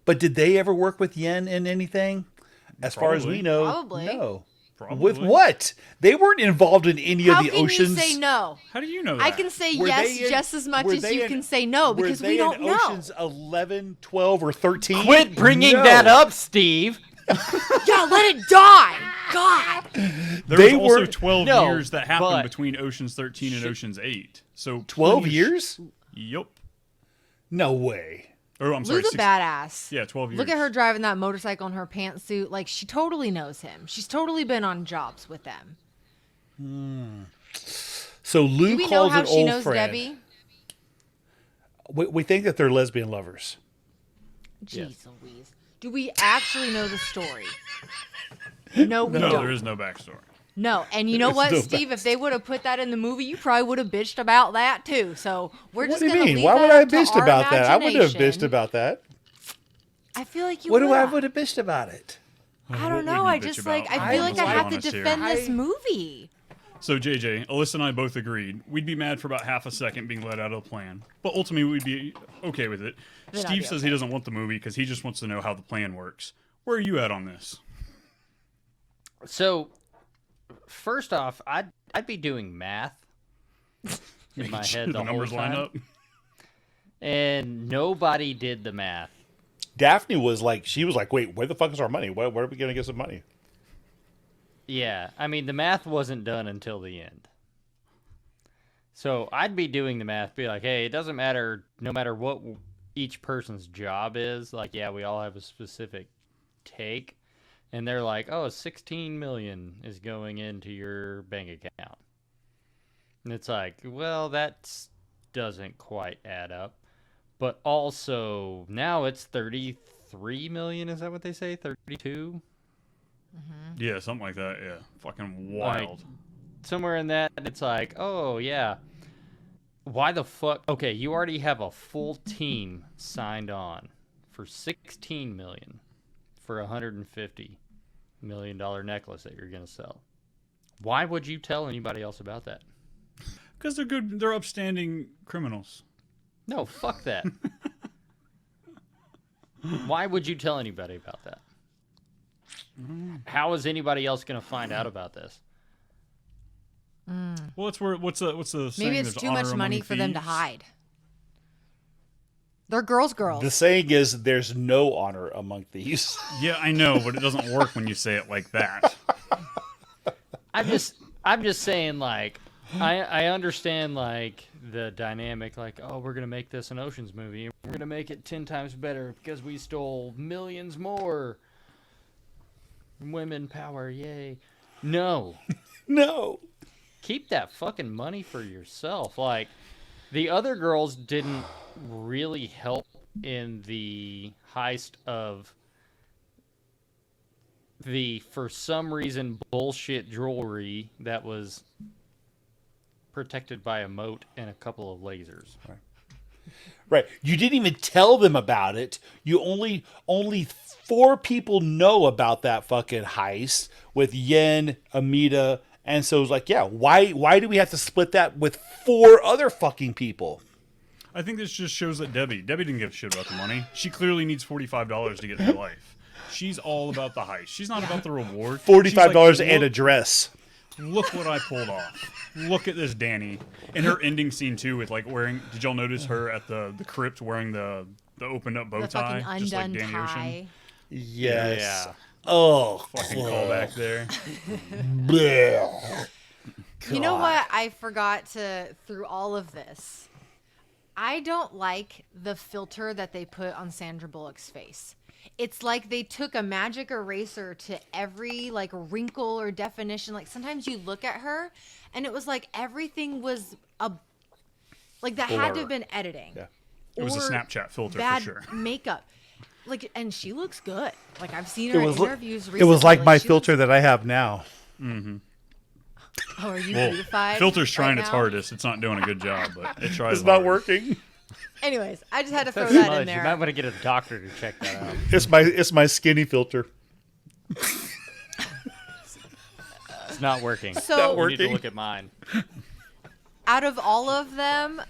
But did they ever work with Yen in anything? As far as we know, Probably. No. Probably. With what? They weren't involved in any of the Oceans. How can you say no? How do you know that? I can say yes just as much as you can say no because we don't know. Oceans 11, 12, or 13? Quit bringing that up, Steve. Yeah, let it die. God. There was also 12 years that happened between Oceans 13 and Oceans 8. So 12 years? Yep. No way. Oh, I'm sorry. Lou's a badass. Yeah, 12 years. Look at her driving that motorcycle in her pantsuit. Like, she totally knows him. She's totally been on jobs with them. So Lou Do we know calls how an she old knows friend. Debbie? We think that they're lesbian lovers. Jeez Louise. Do we actually know the story? No, we don't. No, there is no backstory. No, and you know what, no Steve? If they would have put that in the movie, you probably would have bitched about that too. So we're just What do going to you mean? leave Why that would I up to bitched our about that? I wouldn't have bitched imagination. about that. I feel like you What would do I have. would have bitched about it? I don't know. I just like I feel like I have to defend this movie. So JJ, Alyssa and I both agreed we'd be mad for about half a second being let out of the plan, but ultimately we'd be okay with it. Steve says he doesn't want the movie because he just wants to know how the plan works. Where are you at on this? So, first off, I'd be doing math in my head the numbers whole time. line up. And nobody did the math. Daphne was like, wait, where the fuck is our money? Where are we going to get some money? Yeah, I mean, the math wasn't done until the end. So I'd be doing the math, be like, hey, it doesn't matter, no matter what each person's job is, like, yeah, we all have a specific take. And they're like, oh, 16 million is going into your bank account. And it's like, well, that doesn't quite add up. But also, now it's 33 million, is that what they say? 32? Yeah, something like that, yeah. Fucking wild. Like, somewhere in that, it's like, oh, yeah. Why the fuck? Okay, you already have a full team signed on for 16 million for a $150 million necklace that you're going to sell. Why would you tell anybody else about that? Because they're good, they're upstanding criminals. No, fuck that. Why would you tell anybody about that? How is anybody else going to find out about this? Well, it's where what's the saying? Maybe it's There's too much honor money among for them to thieves. hide. They're girls. The saying is, there's no honor among thieves. Yeah, I know, but it doesn't work when you say it like that. I'm just saying, like, I understand, like, the dynamic, like, oh, we're going to make this an Ocean's movie, and we're going to make it 10 times better because we stole millions more. Women power, yay. No. No. Keep that fucking money for yourself. Like, the other girls didn't really help in the heist of the, for some reason, bullshit jewelry that was protected by a moat and a couple of lasers. Right. You didn't even tell them about it. You only 4 people know about that fucking heist with Yen, Amita, and so it's like, yeah, why do we have to split that with 4 other fucking people? I think this just shows that Debbie didn't give a shit about the money. She clearly needs $45 to get through life. She's all about the heist. She's not about the reward. $45 and a dress. Look what I pulled off. Look at this Danny. And her ending scene too with like wearing, did y'all notice her at the crypt wearing the opened up bow tie? Fucking Just like undone Danny tie. Ocean? Yes. Yeah. Oh. Fucking callback there. You know what? I forgot to, through all of this, I don't like the filter that they put on Sandra Bullock's face. It's like they took a magic eraser to every like wrinkle or definition. Like sometimes you look at her and it was like everything was like that had to have been editing. Yeah. It was a Snapchat filter bad for sure. Makeup. Like, and she looks good. Like I've seen her in interviews recently. It was like my filter that I have now. Mm-hmm. Oh, are you Well, beautified? filter's trying right its now? hardest. It's not doing a good job, but it tries. It's not hard. working. Anyways, I just had to throw that in there. You might want to get a doctor to check that out. It's my skinny filter. It's not working. So you need to look at mine. Out of all of them,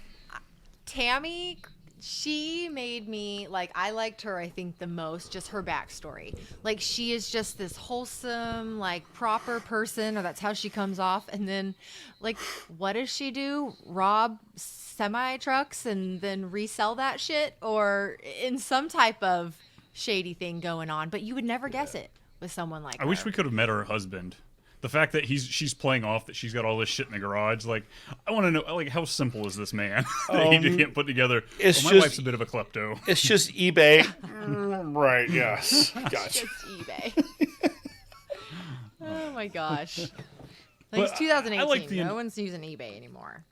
Tammy, she made me like, I liked her, I think, the most, just her backstory. Like, she is just this wholesome, like, proper person, or that's how she comes off. And then, like, what does she do? Rob semi trucks and then resell that shit, or in some type of shady thing going on. But you would never guess it with someone like I her. wish we could have met her husband. The fact that she's playing off that she's got all this shit in the garage, like, I want to know, like, how simple is this man that he can't put together? My wife's a bit of a klepto. It's just eBay. Right, yes. Gotcha. Just eBay. Oh my gosh. Like, it's 2018. No one's using eBay anymore.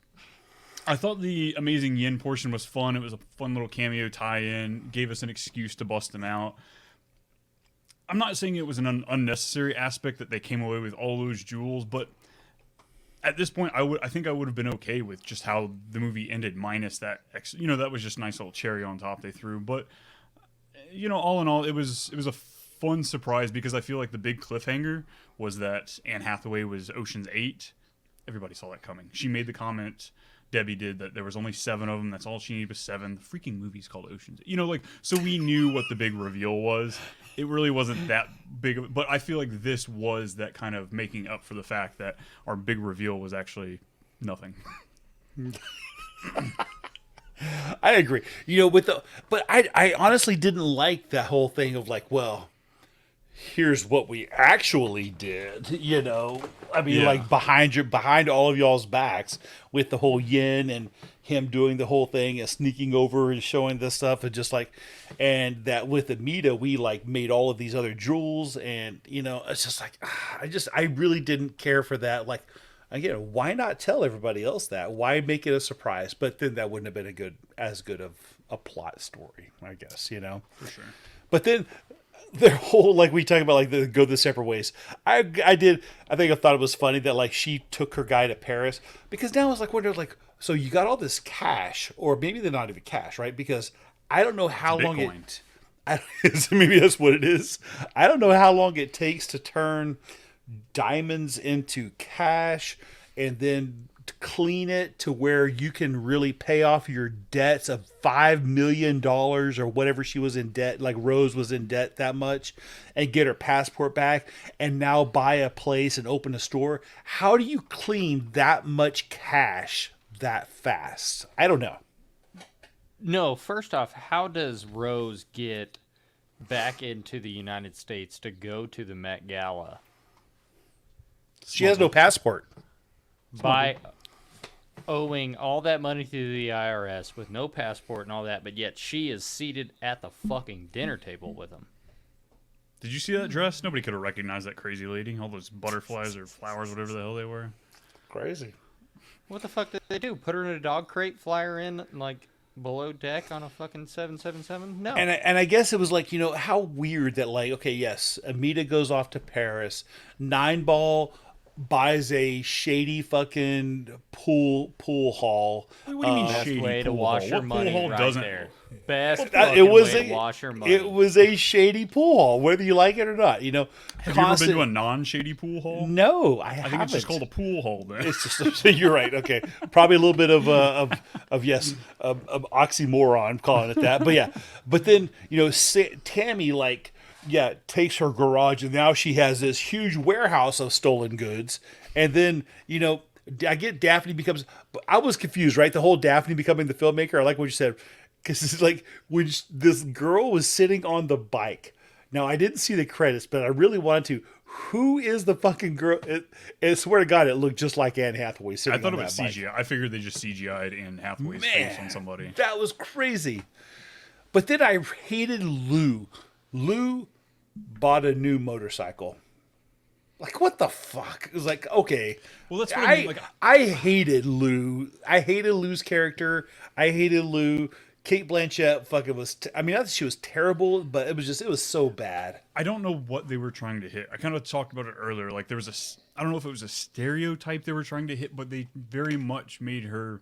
I thought the Amazing Yin portion was fun. It was a fun little cameo tie-in. Gave us an excuse to bust him out. I'm not saying it was an unnecessary aspect that they came away with all those jewels, but at this point, I think I would have been okay with just how the movie ended, minus that. That was just a nice little cherry on top they threw. But all in all, it was a fun surprise because I feel like the big cliffhanger was that Anne Hathaway was Ocean's 8. Everybody saw that coming. She made the comment, Debbie did, that there was only 7 of them. That's all she needed was 7. The freaking movie's called Ocean's. So we knew what the big reveal was. It really wasn't that big of it, but I feel like this was that kind of making up for the fact that our big reveal was actually nothing. I agree. But I honestly didn't like that whole thing of like, well, here's what we actually did. Like behind all of y'all's backs with the whole Yin and him doing the whole thing and sneaking over and showing this stuff and just like, and that with Amita we like made all of these other jewels and it's just like I really didn't care for that. Like, again, why not tell everybody else that? Why make it a surprise? But then that wouldn't have been as good of a plot story, I guess, For sure. But then their whole, like we talk about, like go the separate ways. I think I thought it was funny that like she took her guy to Paris because now I was like wondering like, so you got all this cash, or maybe they're not even cash, right? Because I don't know how long maybe that's what it is. I don't know how long it takes to turn diamonds into cash and then clean it to where you can really pay off your debts of $5 million or whatever she was in debt, like Rose was in debt that much, and get her passport back and now buy a place and open a store. How do you clean that much cash that fast? I don't know. No, first off, how does Rose get back into the United States to go to the Met Gala? She has no passport. By owing all that money to the IRS with no passport and all that, but yet she is seated at the fucking dinner table with him. Did you see that dress? Nobody could have recognized that crazy lady. All those butterflies or flowers, whatever the hell they were. Crazy. What the fuck did they do? Put her in a dog crate, fly her in like below deck on a fucking 777? No. And I guess it was like, how weird that like, okay, yes, Amita goes off to Paris, Nine Ball buys a shady fucking pool hall. What do you mean shady? Best way to wash your money right there. Best it was way to wash your money. It was a shady pool hall, whether you like it or not. Have you ever been to a non-shady pool hall? No, I think it's just called a pool hall. Then it's just you're right. Okay, probably a little bit of oxymoron calling it that. But yeah, but then Tammy takes her garage and now she has this huge warehouse of stolen goods. And then, I get Daphne becomes, I was confused, right? The whole Daphne becoming the filmmaker. I like what you said. Because it's like when this girl was sitting on the bike. Now, I didn't see the credits, but I really wanted to. Who is the fucking girl? I swear to God, it looked just like Anne Hathaway sitting on that bike. I thought it was CGI. I figured they just CGI'd Anne Hathaway's face on somebody. That was crazy. But then I hated Lou. Lou bought a new motorcycle. Like, what the fuck? It was like, okay. Well, that's what I mean. I hated Lou. I hated Lou's character. I hated Lou. Cate Blanchett fucking was... I mean, not that she was terrible, but it was so bad. I don't know what they were trying to hit. I kind of talked about it earlier. Like, there was I don't know if it was a stereotype they were trying to hit, but they very much made her...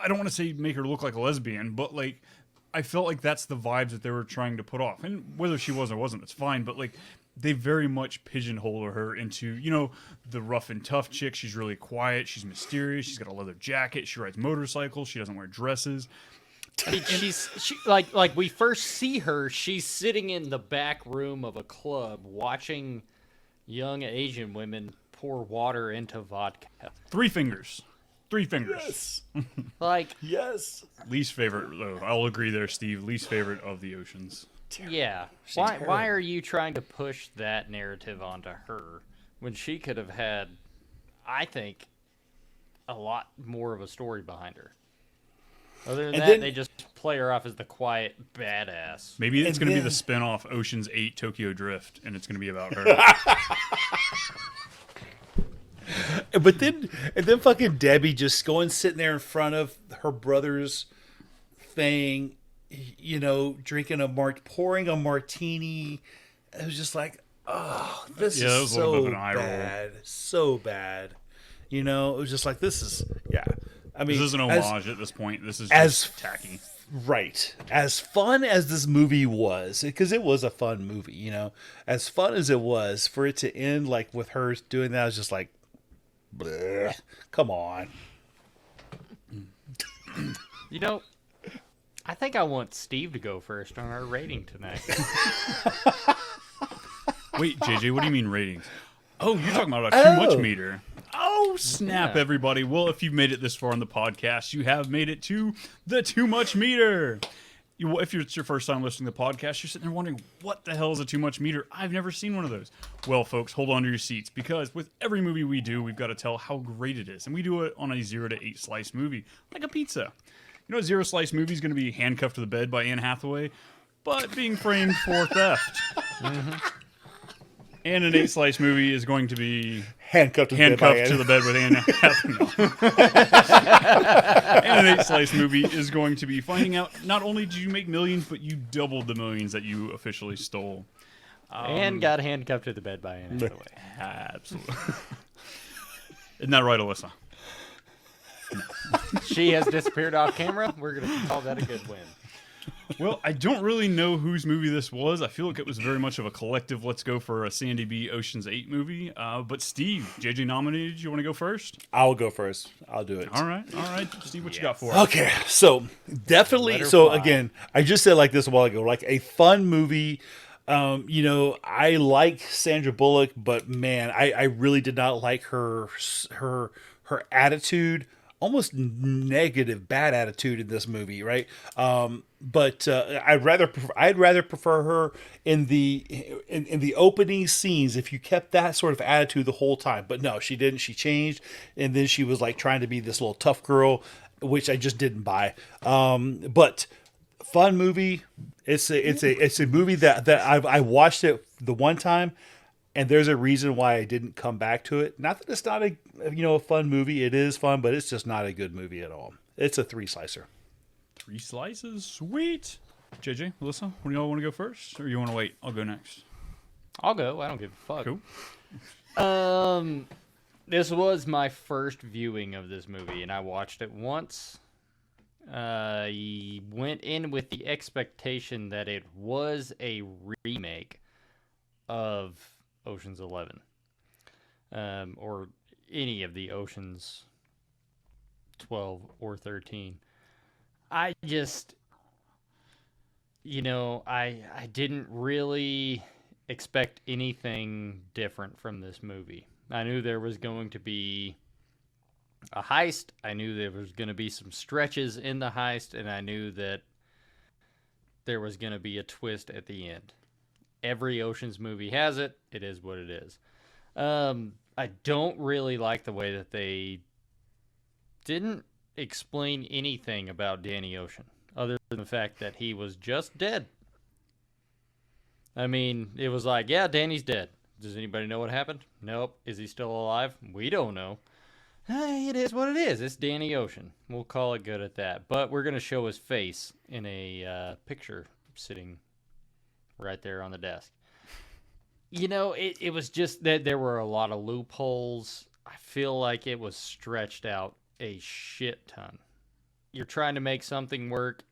I don't want to say make her look like a lesbian, but, like, I felt like that's the vibes that they were trying to put off. And whether she was or wasn't, it's fine. But, like, they very much pigeonhole her into, the rough and tough chick. She's really quiet. She's mysterious. She's got a leather jacket. She rides motorcycles. She doesn't wear dresses. And she like we first see her, she's sitting in the back room of a club watching young Asian women pour water into vodka. 3 fingers. 3 fingers. Yes. Yes. Least favorite, though. I'll agree there, Steve. Least favorite of the Oceans. Yeah. Why are you trying to push that narrative onto her when she could have had, I think, a lot more of a story behind her? Other than that, they just play her off as the quiet badass. Maybe it's going to be the spin-off Ocean's 8 Tokyo Drift, and it's going to be about her. But then fucking Debbie just going sitting there in front of her brother's thing, pouring a martini. It was just like, oh, this is so bad. So bad. It was just like, this is, yeah. I mean, this is an homage at this point. This is just tacky. Right. As fun as this movie was, because it was a fun movie, you know, as fun as it was, for it to end like with her doing that, I was just like, bleh, come on. You know, I think I want Steve to go first on our rating tonight. Wait, JJ, what do you mean ratings? Oh, you're talking about a too much meter. Oh, snap, everybody. Well, if you've made it this far on the podcast, you have made it to the too much meter. If it's your first time listening to the podcast, you're sitting there wondering, what the hell is a too much meter? I've never seen one of those. Well, folks, hold on to your seats, because with every movie we do, we've got to tell how great it is. And we do it on a 0 to 8 slice movie, like a pizza. You know, a 0 slice movie is going to be Handcuffed to the Bed by Anne Hathaway, but being framed for theft. And an 8 slice movie is going to be Handcuffed to the Bed with Anne Hathaway. And an 8 slice movie is going to be finding out not only did you make millions, but you doubled the millions that you officially stole. And got handcuffed to the bed by Anne Hathaway. Absolutely. Isn't that right, Alyssa? She has disappeared off camera. We're going to call that a good win. Well, I don't really know whose movie this was. I feel like it was very much of a collective, let's go for a Sandy B. Ocean's 8 movie. But Steve, JJ nominated. You want to go first? I'll go first. I'll do it. All right. Steve, what you got for us? Okay, so definitely. So again, I just said like this a while ago, like a fun movie. You know, I like Sandra Bullock, but man, I really did not like her attitude. Almost negative, bad attitude in this movie, right? But I'd rather prefer her in the opening scenes if you kept that sort of attitude the whole time. But no, she didn't. She changed, and then she was like trying to be this little tough girl, which I just didn't buy. But fun movie. It's a movie that I watched it the one time. And there's a reason why I didn't come back to it. Not that it's not a fun movie. It is fun, but it's just not a good movie at all. It's a 3-slicer. 3 slices? Sweet. JJ, Alyssa, what do y'all want to go first? Or you want to wait? I'll go next. I'll go. I don't give a fuck. Cool. This was my first viewing of this movie, and I watched it once. I went in with the expectation that it was a remake of Ocean's 11, or any of the Oceans 12 or 13. I just, I didn't really expect anything different from this movie. I knew there was going to be a heist. I knew there was going to be some stretches in the heist, and I knew that there was going to be a twist at the end. Every Ocean's movie has it. It is what it is. I don't really like the way that they didn't explain anything about Danny Ocean, other than the fact that he was just dead. I mean, it was like, yeah, Danny's dead. Does anybody know what happened? Nope. Is he still alive? We don't know. It is what it is. It's Danny Ocean. We'll call it good at that. But we're going to show his face in a picture sitting right there on the desk. It was just that there were a lot of loopholes. I feel like it was stretched out a shit ton. You're trying to make something work.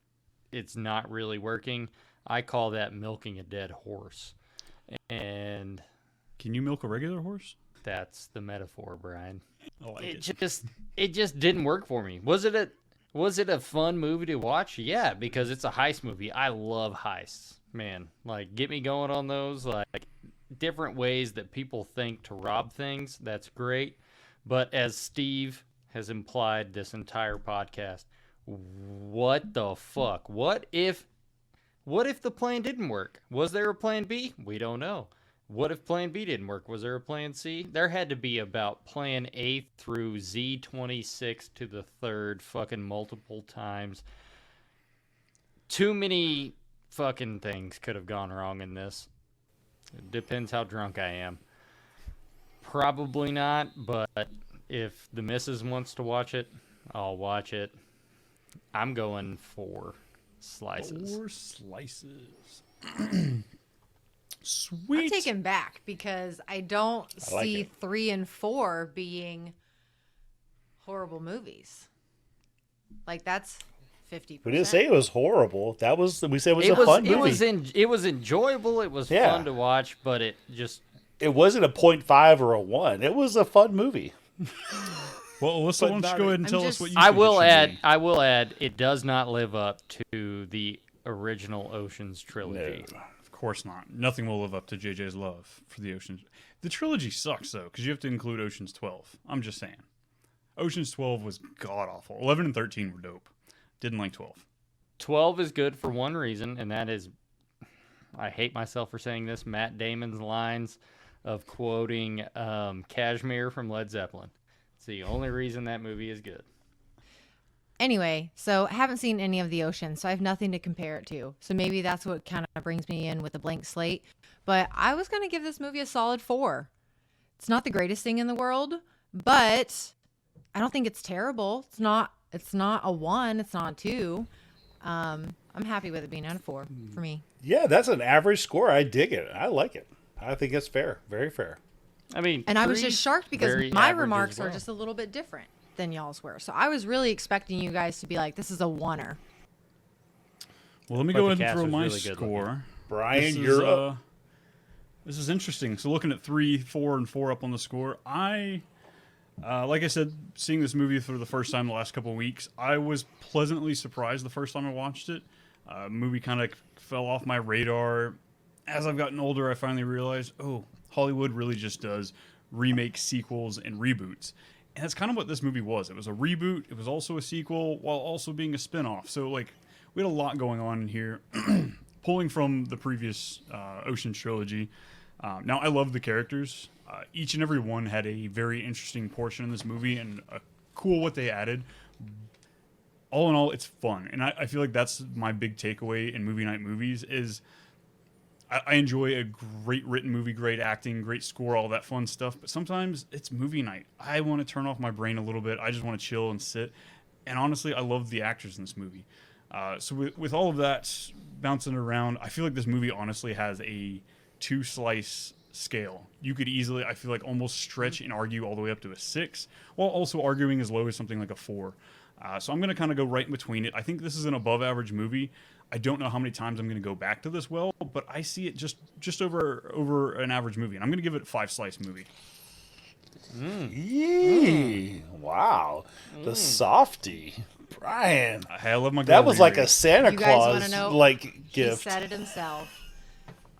It's not really working. I call that milking a dead horse. And can you milk a regular horse? That's the metaphor, Brian. I like it just didn't work for me. Was it a fun movie to watch? Yeah, because it's a heist movie. I love heists. Man, like, get me going on those, like, different ways that people think to rob things. That's great. But as Steve has implied this entire podcast, what the fuck? What if the plan didn't work? Was there a plan B? We don't know. What if plan B didn't work? Was there a plan C? There had to be about plan A through Z26 to the third fucking multiple times. Too many fucking things could have gone wrong in this. It depends how drunk I am. Probably not, but if the missus wants to watch it, I'll watch it. I'm going 4 slices. 4 slices. Sweet. I'm taken back because I don't see 3 and 4 being horrible movies. Like, that's 50%. We didn't say it was horrible. We said it was a fun movie. It was enjoyable. It was fun to watch, but it wasn't a 0.5 or a 1. It was a fun movie. Well, Alyssa, why don't you go ahead and tell us what you think I will add, it does not live up to the original Ocean's trilogy. No, of course not. Nothing will live up to JJ's love for the Ocean's. The trilogy sucks, though, because you have to include Ocean's 12. I'm just saying. Ocean's 12 was god-awful. 11 and 13 were dope. Didn't like 12. 12 is good for one reason, and that is, I hate myself for saying this, Matt Damon's lines of quoting Kashmir from Led Zeppelin. It's the only reason that movie is good. Anyway, so I haven't seen any of the Ocean, so I have nothing to compare it to. So maybe that's what kind of brings me in with a blank slate. But I was going to give this movie a solid 4. It's not the greatest thing in the world, but I don't think it's terrible. It's not a 1. It's not a 2. I'm happy with it being at a 4 for me. Yeah, that's an average score. I dig it. I like it. I think it's fair. Very fair. I mean, and I was just shocked because my remarks are just a little bit different than y'all's were. So I was really expecting you guys to be like, this is a 1-er. Well, let me go ahead and throw my score. Brian, you're up. This is interesting. So looking at 3, 4, and 4 up on the score, like I said, seeing this movie for the first time the last couple of weeks, I was pleasantly surprised the first time I watched it. Movie kind of fell off my radar. As I've gotten older, I finally realized, Hollywood really just does remake, sequels, and reboots. And that's kind of what this movie was. It was a reboot. It was also a sequel while also being a spinoff. So, we had a lot going on in here, pulling from the previous Ocean's trilogy. Now, I love the characters. Each and every one had a very interesting portion in this movie and cool what they added. All in all, it's fun. And I feel like that's my big takeaway in movie night movies is I enjoy a great written movie, great acting, great score, all that fun stuff. But sometimes it's movie night. I want to turn off my brain a little bit. I just want to chill and sit. And honestly, I love the actors in this movie. So with all of that bouncing around, I feel like this movie honestly has a 2-slice scale. You could easily, I feel like, almost stretch and argue all the way up to a 6, while also arguing as low as something like a 4. So I'm going to kind of go right in between it. I think this is an above-average movie. I don't know how many times I'm going to go back to this but I see it just over an average movie. And I'm going to give it a 5-slice movie. Wow. The softy. Brian. I love my that was like a Santa you guys Claus know, gift. He said it himself.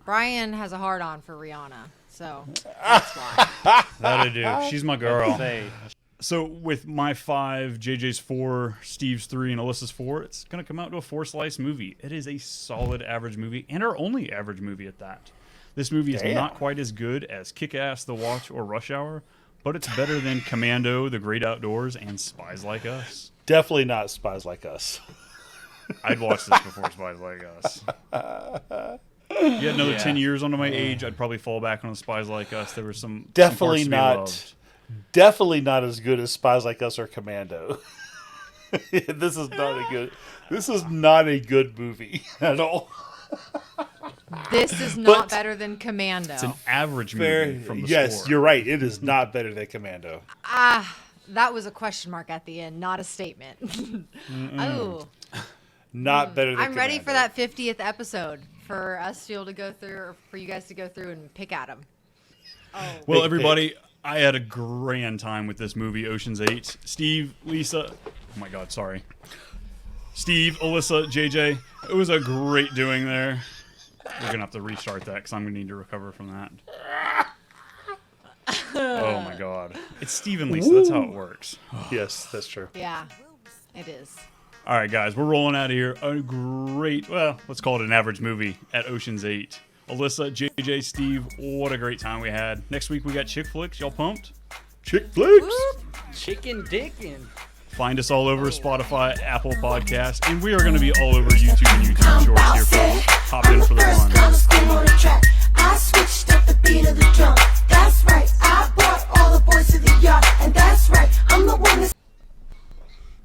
Brian has a hard-on for Rihanna, so that's why. That'll do. She's my girl. So with my 5, JJ's 4, Steve's 3, and Alyssa's 4, it's going to come out to a 4-slice movie. It is a solid average movie, and our only average movie at that. This movie is not quite as good as Kick-Ass, The Watch, or Rush Hour, but it's better than Commando, The Great Outdoors, and Spies Like Us. Definitely not Spies Like Us. I'd watch this before Spies Like Us. Yeah, another 10 years onto my age, I'd probably fall back on the Spies Like Us. There were some definitely some definitely not as good as Spies Like Us or Commando. This is not a good movie at all. This is not better than Commando. It's an average movie from the Yes, score. you're right. It is not better than Commando. That was a question mark at the end, not a statement. Oh. Not better than I'm ready Commando. for that 50th episode for us to be able to go through, or for you guys to go through and pick at them. Well, everybody, I had a grand time with this movie, Ocean's 8. Steve, Lisa, oh my God, sorry. Steve, Alyssa, JJ, it was a great doing there. We're going to have to restart that because I'm going to need to recover from that. Oh my God. It's Steve and Lisa, that's how it works. Yes, that's true. Yeah, it is. All right, guys, we're rolling out of here. A great, well, let's call it an average movie at Ocean's 8. Alyssa, JJ, Steve, what a great time we had. Next week we got Chick Flicks. Y'all pumped? Chick Flicks. Chicken dickin'. Find us all over Spotify, Apple Podcasts, and we are going to be all over YouTube and YouTube Shorts here, folks.